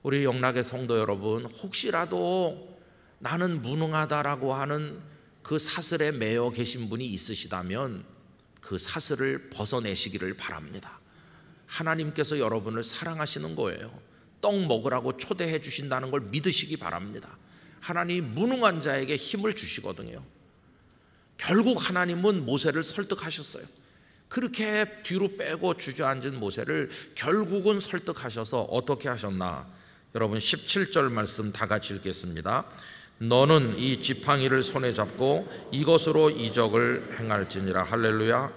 우리 영락의 성도 여러분, 혹시라도 나는 무능하다라고 하는 그 사슬에 매여 계신 분이 있으시다면 그 사슬을 벗어내시기를 바랍니다. 하나님께서 여러분을 사랑하시는 거예요. 떡 먹으라고 초대해 주신다는 걸 믿으시기 바랍니다. 하나님이 무능한 자에게 힘을 주시거든요. 결국 하나님은 모세를 설득하셨어요. 그렇게 뒤로 빼고 주저앉은 모세를 결국은 설득하셔서 어떻게 하셨나? 여러분 17절 말씀 다 같이 읽겠습니다. 너는 이 지팡이를 손에 잡고 이것으로 이적을 행할지니라. 할렐루야.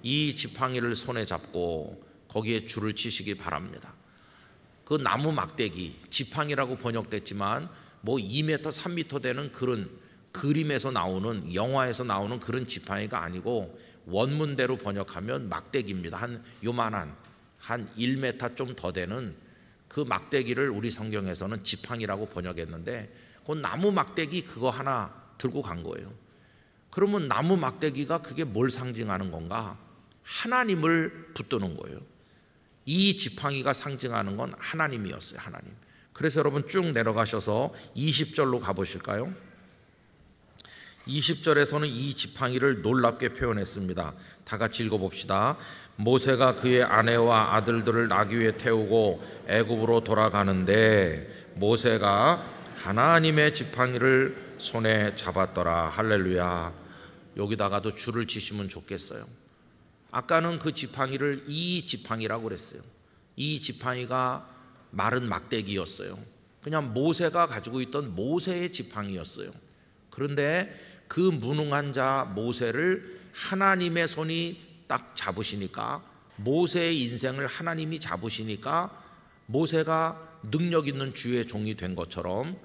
이 지팡이를 손에 잡고 거기에 줄을 치시기 바랍니다. 그 나무 막대기, 지팡이라고 번역됐지만 뭐 2m, 3m 되는 그런 그림에서 나오는, 영화에서 나오는 그런 지팡이가 아니고 원문대로 번역하면 막대기입니다. 한 요만한 한 1m 좀 더 되는 그 막대기를 우리 성경에서는 지팡이라고 번역했는데 그 나무 막대기 그거 하나 들고 간 거예요. 그러면 나무 막대기가 그게 뭘 상징하는 건가? 하나님을 붙드는 거예요. 이 지팡이가 상징하는 건 하나님이었어요. 하나님. 그래서 여러분 쭉 내려가셔서 20절로 가보실까요? 20절에서는 이 지팡이를 놀랍게 표현했습니다. 다 같이 읽어봅시다. 모세가 그의 아내와 아들들을 나귀 위에 태우고 애굽으로 돌아가는데 모세가 하나님의 지팡이를 손에 잡았더라. 할렐루야. 여기다가도 줄을 치시면 좋겠어요. 아까는 그 지팡이를 이 지팡이라고 그랬어요. 이 지팡이가 마른 막대기였어요. 그냥 모세가 가지고 있던 모세의 지팡이였어요. 그런데 그 무능한 자 모세를 하나님의 손이 딱 잡으시니까, 모세의 인생을 하나님이 잡으시니까 모세가 능력 있는 주의 종이 된 것처럼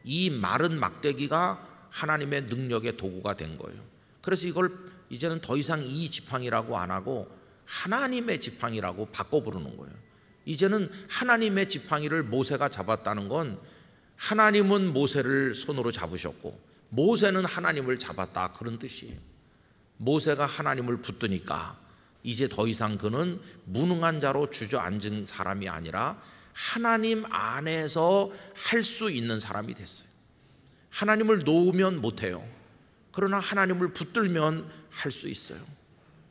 이 마른 막대기가 하나님의 능력의 도구가 된 거예요. 그래서 이걸 이제는 더 이상 이 지팡이라고 안 하고 하나님의 지팡이라고 바꿔 부르는 거예요. 이제는 하나님의 지팡이를 모세가 잡았다는 건 하나님은 모세를 손으로 잡으셨고 모세는 하나님을 잡았다, 그런 뜻이에요. 모세가 하나님을 붙드니까 이제 더 이상 그는 무능한 자로 주저앉은 사람이 아니라 하나님 안에서 할 수 있는 사람이 됐어요. 하나님을 놓으면 못해요. 그러나 하나님을 붙들면 할 수 있어요.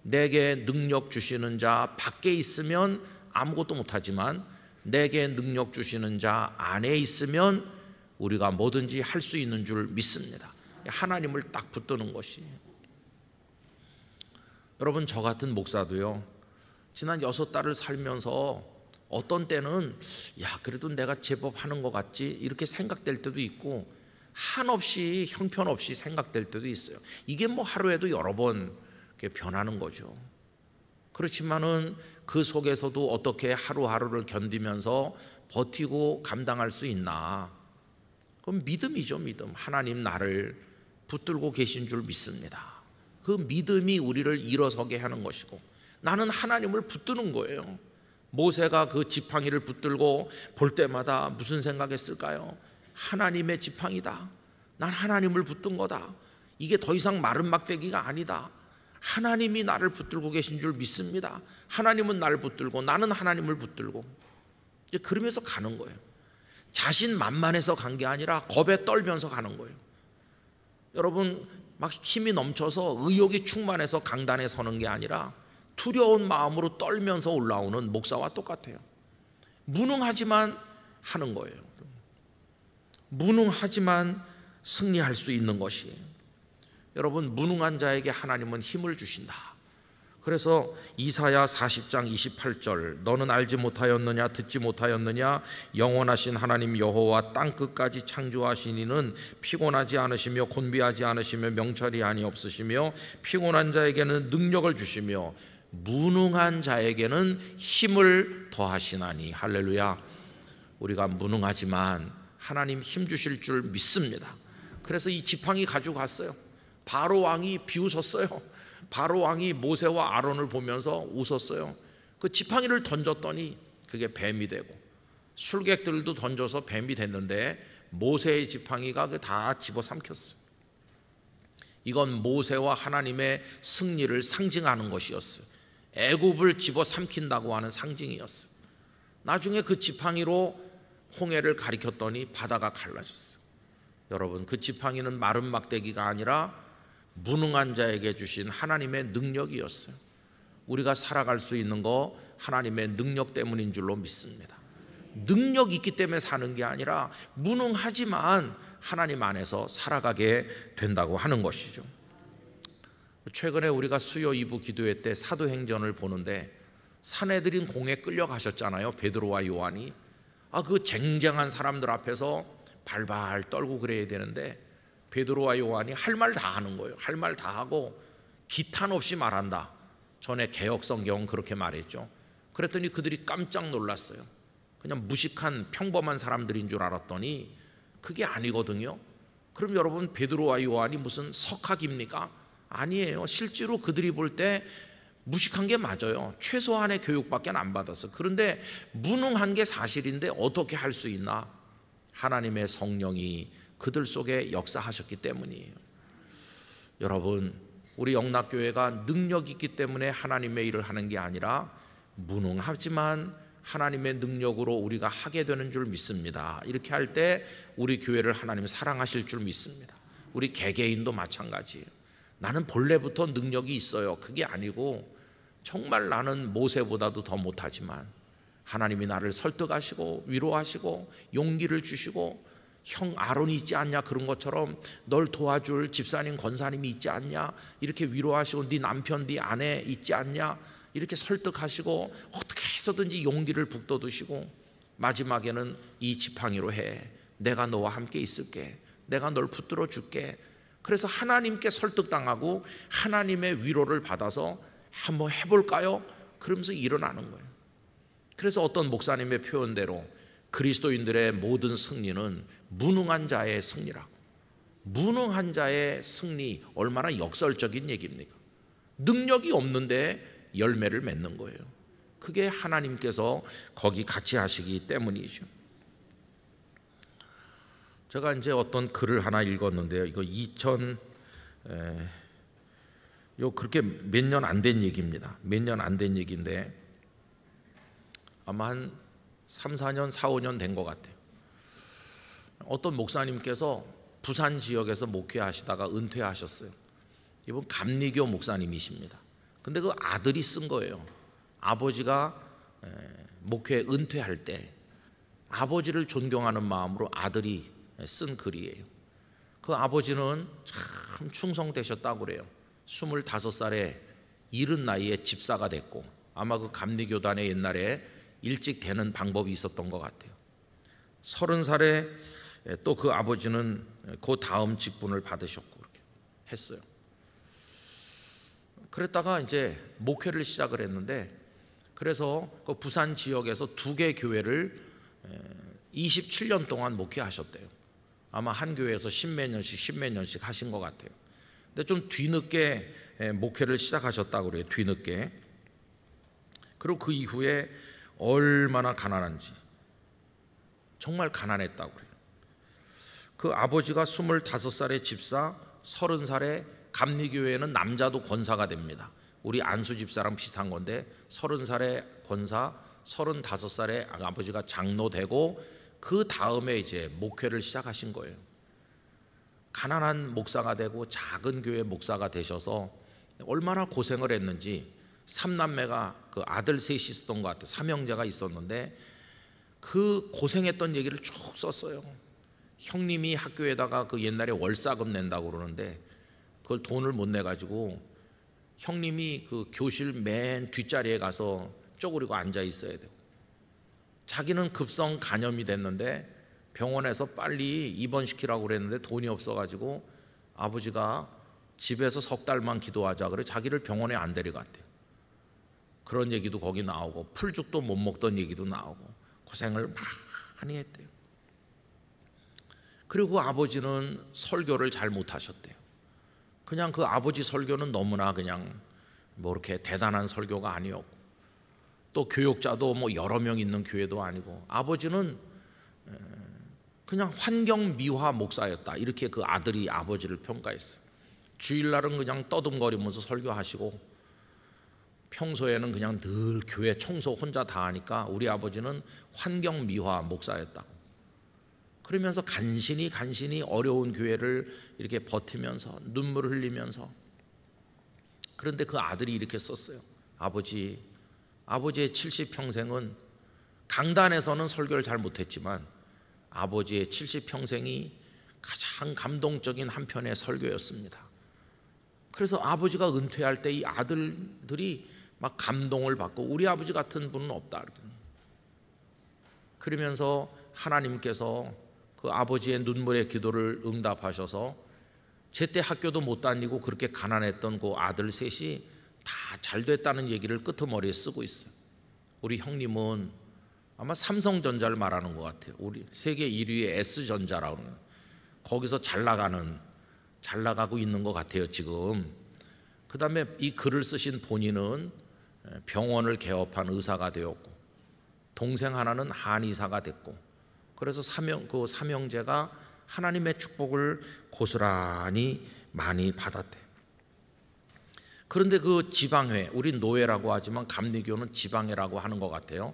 내게 능력 주시는 자 밖에 있으면 아무것도 못하지만 내게 능력 주시는 자 안에 있으면 우리가 뭐든지 할 수 있는 줄 믿습니다. 하나님을 딱 붙드는 것이. 여러분, 저 같은 목사도요, 지난 6달을 살면서 어떤 때는 야 그래도 내가 제법 하는 것 같지 이렇게 생각될 때도 있고 한없이 형편없이 생각될 때도 있어요. 이게 뭐 하루에도 여러 번 이렇게 변하는 거죠. 그렇지만은 그 속에서도 어떻게 하루하루를 견디면서 버티고 감당할 수 있나? 그건 믿음이죠. 믿음. 하나님 나를 붙들고 계신 줄 믿습니다. 그 믿음이 우리를 일어서게 하는 것이고 나는 하나님을 붙드는 거예요. 모세가 그 지팡이를 붙들고 볼 때마다 무슨 생각했을까요? 하나님의 지팡이다. 난 하나님을 붙든 거다. 이게 더 이상 마른 막대기가 아니다. 하나님이 나를 붙들고 계신 줄 믿습니다. 하나님은 나를 붙들고 나는 하나님을 붙들고 이제 그러면서 가는 거예요. 자신 만만해서 간 게 아니라 겁에 떨면서 가는 거예요. 여러분, 막 힘이 넘쳐서 의욕이 충만해서 강단에 서는 게 아니라 두려운 마음으로 떨면서 올라오는 목사와 똑같아요. 무능하지만 하는 거예요. 무능하지만 승리할 수 있는 것이. 여러분, 무능한 자에게 하나님은 힘을 주신다. 그래서 이사야 40장 28절 너는 알지 못하였느냐 듣지 못하였느냐 영원하신 하나님 여호와 땅끝까지 창조하신 이는 피곤하지 않으시며 곤비하지 않으시며 명철이 아니없으시며 피곤한 자에게는 능력을 주시며 무능한 자에게는 힘을 더하시나니. 할렐루야. 우리가 무능하지만 하나님 힘 주실 줄 믿습니다. 그래서 이 지팡이 가지고 갔어요. 바로 왕이 비웃었어요. 바로 왕이 모세와 아론을 보면서 웃었어요. 그 지팡이를 던졌더니 그게 뱀이 되고 술객들도 던져서 뱀이 됐는데 모세의 지팡이가 다 집어삼켰어요. 이건 모세와 하나님의 승리를 상징하는 것이었어요. 애굽을 집어삼킨다고 하는 상징이었어요. 나중에 그 지팡이로 홍해를 가리켰더니 바다가 갈라졌어요. 여러분, 그 지팡이는 마른 막대기가 아니라 무능한 자에게 주신 하나님의 능력이었어요. 우리가 살아갈 수 있는 거 하나님의 능력 때문인 줄로 믿습니다. 능력 있기 때문에 사는 게 아니라 무능하지만 하나님 안에서 살아가게 된다고 하는 것이죠. 최근에 우리가 수요 2부 기도회 때 사도행전을 보는데 산헤드린 공에 끌려가셨잖아요. 베드로와 요한이. 그 쟁쟁한 사람들 앞에서 발발 떨고 그래야 되는데 베드로와 요한이 할 말 다 하는 거예요. 할 말 다 하고 기탄 없이 말한다. 전에 개역성경은 그렇게 말했죠. 그랬더니 그들이 깜짝 놀랐어요. 그냥 무식한 평범한 사람들인 줄 알았더니 그게 아니거든요. 그럼 여러분, 베드로와 요한이 무슨 석학입니까? 아니에요. 실제로 그들이 볼 때 무식한 게 맞아요. 최소한의 교육밖에 안 받았어. 그런데 무능한 게 사실인데 어떻게 할 수 있나? 하나님의 성령이 그들 속에 역사하셨기 때문이에요. 여러분, 우리 영락교회가 능력 있기 때문에 하나님의 일을 하는 게 아니라 무능하지만 하나님의 능력으로 우리가 하게 되는 줄 믿습니다. 이렇게 할 때 우리 교회를 하나님 사랑하실 줄 믿습니다. 우리 개개인도 마찬가지예요. 나는 본래부터 능력이 있어요. 그게 아니고 정말 나는 모세보다도 더 못하지만 하나님이 나를 설득하시고 위로하시고 용기를 주시고, 형 아론이 있지 않냐, 그런 것처럼 널 도와줄 집사님 권사님이 있지 않냐, 이렇게 위로하시고 네 남편 네 아내 있지 않냐, 이렇게 설득하시고 어떻게 해서든지 용기를 북돋으시고 마지막에는 이 지팡이로 해, 내가 너와 함께 있을게, 내가 널 붙들어 줄게. 그래서 하나님께 설득당하고 하나님의 위로를 받아서 한번 해볼까요? 그러면서 일어나는 거예요. 그래서 어떤 목사님의 표현대로 그리스도인들의 모든 승리는 무능한 자의 승리라고. 무능한 자의 승리, 얼마나 역설적인 얘기입니까? 능력이 없는데 열매를 맺는 거예요. 그게 하나님께서 거기 같이 하시기 때문이죠. 제가 이제 어떤 글을 하나 읽었는데요. 이거 그렇게 몇 년 안 된 얘기입니다. 몇 년 안 된 얘기인데 아마 한 3, 4년, 4, 5년 된 것 같아요. 어떤 목사님께서 부산 지역에서 목회하시다가 은퇴하셨어요. 이분 감리교 목사님이십니다. 근데 그 아들이 쓴 거예요. 아버지가 목회 은퇴할 때 아버지를 존경하는 마음으로 아들이 쓴 글이에요. 그 아버지는 참 충성되셨다고 그래요. 25살에 이른 나이에 집사가 됐고, 아마 그 감리교단에 옛날에 일찍 되는 방법이 있었던 것 같아요. 30살에 또 그 아버지는 그 다음 직분을 받으셨고 그렇게 했어요. 그랬다가 이제 목회를 시작을 했는데, 그래서 그 부산 지역에서 2개 교회를 27년 동안 목회하셨대요. 아마 한 교회에서 10몇 년씩 하신 것 같아요. 근데 좀 뒤늦게 목회를 시작하셨다고 그래요. 뒤늦게. 그리고 그 이후에 얼마나 가난한지, 정말 가난했다고 그래요. 그 아버지가 25살에 집사, 30살에 감리교회에는 남자도 권사가 됩니다. 우리 안수 집사랑 비슷한 건데 30살에 권사, 35살에 아버지가 장로 되고 그 다음에 이제 목회를 시작하신 거예요. 가난한 목사가 되고 작은 교회 목사가 되셔서 얼마나 고생을 했는지, 3남매가 그 아들 셋이 있었던 것 같아요. 3형제가 있었는데 그 고생했던 얘기를 쭉 썼어요. 형님이 학교에다가 그 옛날에 월사금 낸다고 그러는데 그걸 돈을 못 내가지고 형님이 그 교실 맨 뒷자리에 가서 쪼그리고 앉아 있어야 되고, 자기는 급성 간염이 됐는데 병원에서 빨리 입원시키라고 그랬는데 돈이 없어가지고 아버지가 집에서 석 달만 기도하자 그래 자기를 병원에 안 데려갔대요. 그런 얘기도 거기 나오고, 풀죽도 못 먹던 얘기도 나오고, 고생을 많이 했대요. 그리고 아버지는 설교를 잘 못하셨대요. 그냥 그 아버지 설교는 너무나 그냥 뭐 이렇게 대단한 설교가 아니었고, 또 교육자도 뭐 여러 명 있는 교회도 아니고, 아버지는 그냥 환경 미화 목사였다, 이렇게 그 아들이 아버지를 평가했어요. 주일날은 그냥 떠듬거리면서 설교하시고 평소에는 그냥 늘 교회 청소 혼자 다 하니까 우리 아버지는 환경미화 목사였다고. 그러면서 간신히 어려운 교회를 이렇게 버티면서 눈물을 흘리면서, 그런데 그 아들이 이렇게 썼어요. 아버지의 70평생은 강단에서는 설교를 잘 못했지만 아버지의 70평생이 가장 감동적인 한 편의 설교였습니다. 그래서 아버지가 은퇴할 때 이 아들들이 막 감동을 받고 우리 아버지 같은 분은 없다. 그러면서 하나님께서 그 아버지의 눈물의 기도를 응답하셔서 제때 학교도 못 다니고 그렇게 가난했던 그 아들 셋이 다 잘 됐다는 얘기를 끄트머리에 쓰고 있어요. 우리 형님은 아마 삼성전자를 말하는 것 같아요. 우리 세계 1위의 S전자라고 하는, 거기서 잘 나가고 있는 것 같아요 지금. 그 다음에 이 글을 쓰신 본인은 병원을 개업한 의사가 되었고, 동생 하나는 한의사가 됐고, 그래서 그 삼형제가 하나님의 축복을 고스란히 많이 받았대요. 그런데 그 지방회, 우린 노회라고 하지만 감리교는 지방회라고 하는 것 같아요.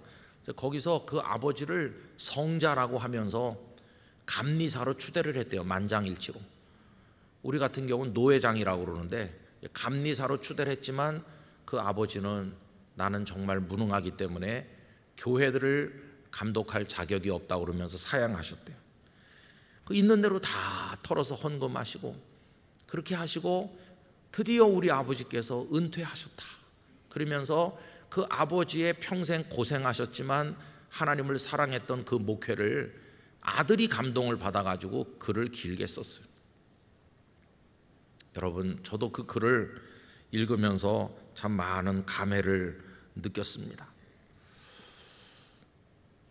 거기서 그 아버지를 성자라고 하면서 감리사로 추대를 했대요. 만장일치로. 우리 같은 경우는 노회장이라고 그러는데 감리사로 추대를 했지만 그 아버지는 나는 정말 무능하기 때문에 교회들을 감독할 자격이 없다고 그러면서 사양하셨대요. 그 있는 대로 다 털어서 헌금하시고 그렇게 하시고 드디어 우리 아버지께서 은퇴하셨다. 그러면서 그 아버지의 평생 고생하셨지만 하나님을 사랑했던 그 목회를 아들이 감동을 받아가지고 글을 길게 썼어요. 여러분, 저도 그 글을 읽으면서 참 많은 감회를 느꼈습니다.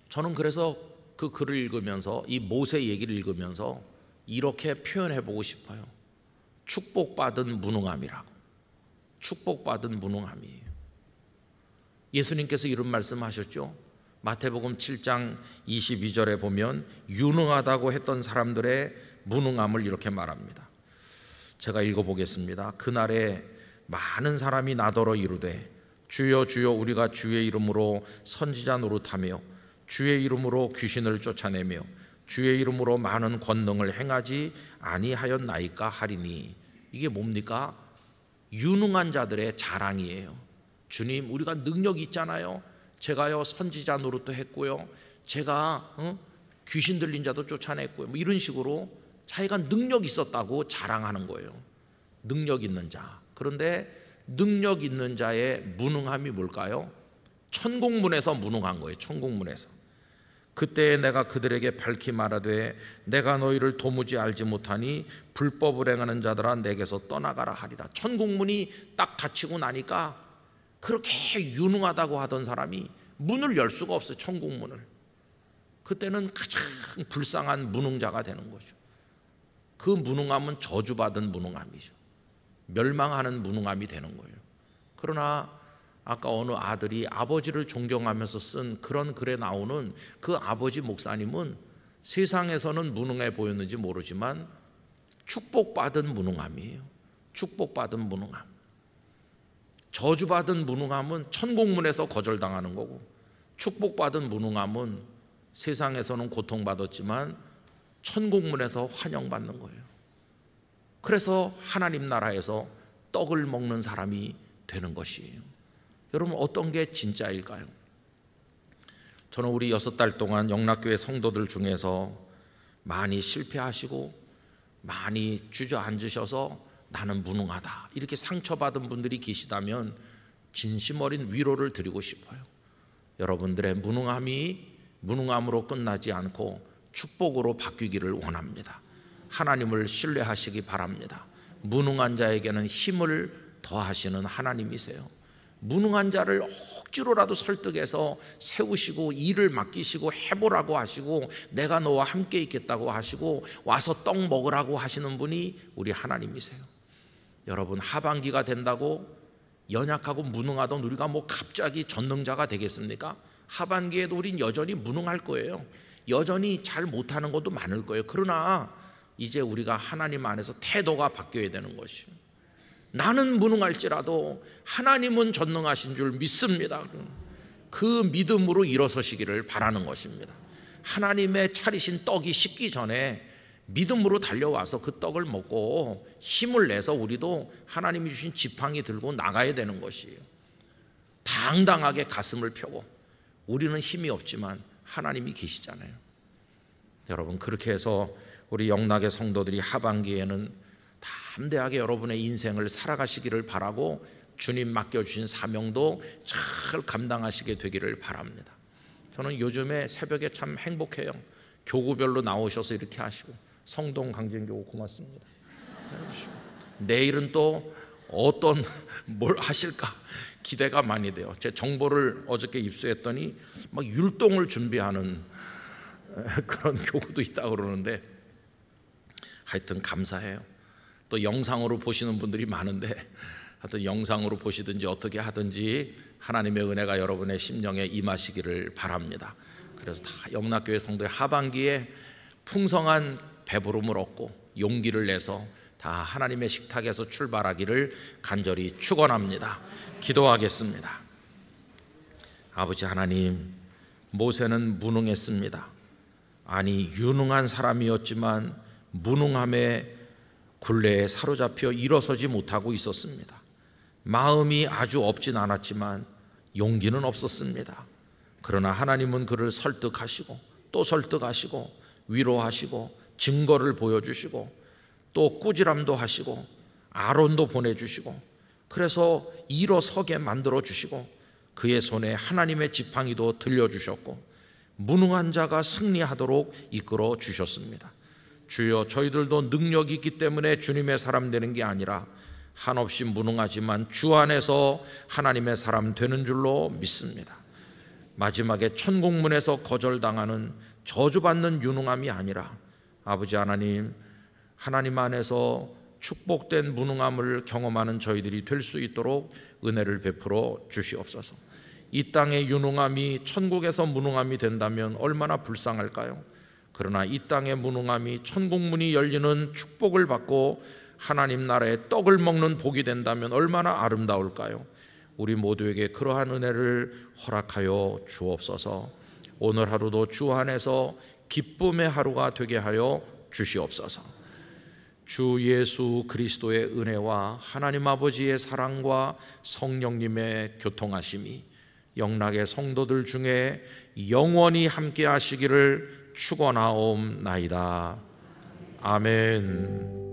저는 그래서 그 글을 읽으면서 이 모세 얘기를 읽으면서 이렇게 표현해 보고 싶어요. 축복받은 무능함이라고. 축복받은 무능함이에요. 예수님께서 이런 말씀하셨죠. 마태복음 7장 22절에 보면 유능하다고 했던 사람들의 무능함을 이렇게 말합니다. 제가 읽어보겠습니다. 그날에 많은 사람이 나더러 이르되 주여 주여 우리가 주의 이름으로 선지자 노릇하며 주의 이름으로 귀신을 쫓아내며 주의 이름으로 많은 권능을 행하지 아니하였나이까 하리니. 이게 뭡니까? 유능한 자들의 자랑이에요. 주님, 우리가 능력이 있잖아요. 제가요 선지자 노릇도 했고요, 제가 귀신 들린 자도 쫓아냈고요, 뭐 이런 식으로 자기가 능력 있었다고 자랑하는 거예요. 능력 있는 자. 그런데 능력 있는 자의 무능함이 뭘까요? 천국문에서 무능한 거예요. 천국문에서. 그때 내가 그들에게 밝히 말하되 내가 너희를 도무지 알지 못하니 불법을 행하는 자들아 내게서 떠나가라 하리라. 천국문이 딱 닫히고 나니까 그렇게 유능하다고 하던 사람이 문을 열 수가 없어요. 천국문을. 그때는 가장 불쌍한 무능자가 되는 거죠. 그 무능함은 저주받은 무능함이죠. 멸망하는 무능함이 되는 거예요. 그러나 아까 어느 아들이 아버지를 존경하면서 쓴 그런 글에 나오는 그 아버지 목사님은 세상에서는 무능해 보였는지 모르지만 축복받은 무능함이에요. 축복받은 무능함. 저주받은 무능함은 천국문에서 거절당하는 거고, 축복받은 무능함은 세상에서는 고통받았지만 천국문에서 환영받는 거예요. 그래서 하나님 나라에서 떡을 먹는 사람이 되는 것이에요. 여러분, 어떤 게 진짜일까요? 저는 우리 6달 동안 영락교회 성도들 중에서 많이 실패하시고 많이 주저앉으셔서 나는 무능하다 이렇게 상처받은 분들이 계시다면 진심 어린 위로를 드리고 싶어요. 여러분들의 무능함이 무능함으로 끝나지 않고 축복으로 바뀌기를 원합니다. 하나님을 신뢰하시기 바랍니다. 무능한 자에게는 힘을 더하시는 하나님이세요. 무능한 자를 억지로라도 설득해서 세우시고 일을 맡기시고 해보라고 하시고 내가 너와 함께 있겠다고 하시고 와서 떡 먹으라고 하시는 분이 우리 하나님이세요. 여러분, 하반기가 된다고 연약하고 무능하던 우리가 뭐 갑자기 전능자가 되겠습니까? 하반기에도 우린 여전히 무능할 거예요. 여전히 잘 못하는 것도 많을 거예요. 그러나 이제 우리가 하나님 안에서 태도가 바뀌어야 되는 것이에요. 나는 무능할지라도 하나님은 전능하신 줄 믿습니다. 그 믿음으로 일어서시기를 바라는 것입니다. 하나님의 차리신 떡이 식기 전에 믿음으로 달려와서 그 떡을 먹고 힘을 내서 우리도 하나님이 주신 지팡이 들고 나가야 되는 것이에요. 당당하게 가슴을 펴고, 우리는 힘이 없지만 하나님이 계시잖아요. 여러분, 그렇게 해서 우리 영락의 성도들이 하반기에는 담대하게 여러분의 인생을 살아가시기를 바라고, 주님 맡겨주신 사명도 잘 감당하시게 되기를 바랍니다. 저는 요즘에 새벽에 참 행복해요. 교구별로 나오셔서 이렇게 하시고, 성동 강진교구 고맙습니다. 내일은 또 어떤 뭘 하실까 기대가 많이 돼요. 제 정보를 어저께 입수했더니 막 율동을 준비하는 그런 교구도 있다고 그러는데, 하여튼 감사해요. 또 영상으로 보시는 분들이 많은데, 하여튼 영상으로 보시든지 어떻게 하든지 하나님의 은혜가 여러분의 심령에 임하시기를 바랍니다. 그래서 다 영락교회 성도의 하반기에 풍성한 배부름을 얻고 용기를 내서 다 하나님의 식탁에서 출발하기를 간절히 축원합니다. 기도하겠습니다. 아버지 하나님, 모세는 무능했습니다. 아니, 유능한 사람이었지만 무능함에 굴레에 사로잡혀 일어서지 못하고 있었습니다. 마음이 아주 없진 않았지만 용기는 없었습니다. 그러나 하나님은 그를 설득하시고 또 설득하시고 위로하시고 증거를 보여주시고 또 꾸지람도 하시고 아론도 보내주시고, 그래서 일어서게 만들어주시고 그의 손에 하나님의 지팡이도 들려주셨고 무능한 자가 승리하도록 이끌어 주셨습니다. 주여, 저희들도 능력이 있기 때문에 주님의 사람 되는 게 아니라 한없이 무능하지만 주 안에서 하나님의 사람 되는 줄로 믿습니다. 마지막에 천국문에서 거절당하는 저주받는 유능함이 아니라 아버지 하나님, 하나님 안에서 축복된 무능함을 경험하는 저희들이 될 수 있도록 은혜를 베풀어 주시옵소서. 이 땅의 유능함이 천국에서 무능함이 된다면 얼마나 불쌍할까요? 그러나 이 땅의 무능함이 천국문이 열리는 축복을 받고 하나님 나라의 떡을 먹는 복이 된다면 얼마나 아름다울까요? 우리 모두에게 그러한 은혜를 허락하여 주옵소서. 오늘 하루도 주 안에서 기쁨의 하루가 되게 하여 주시옵소서. 주 예수 그리스도의 은혜와 하나님 아버지의 사랑과 성령님의 교통하심이 영락의 성도들 중에 영원히 함께 하시기를 축원하옵나이다. 아멘.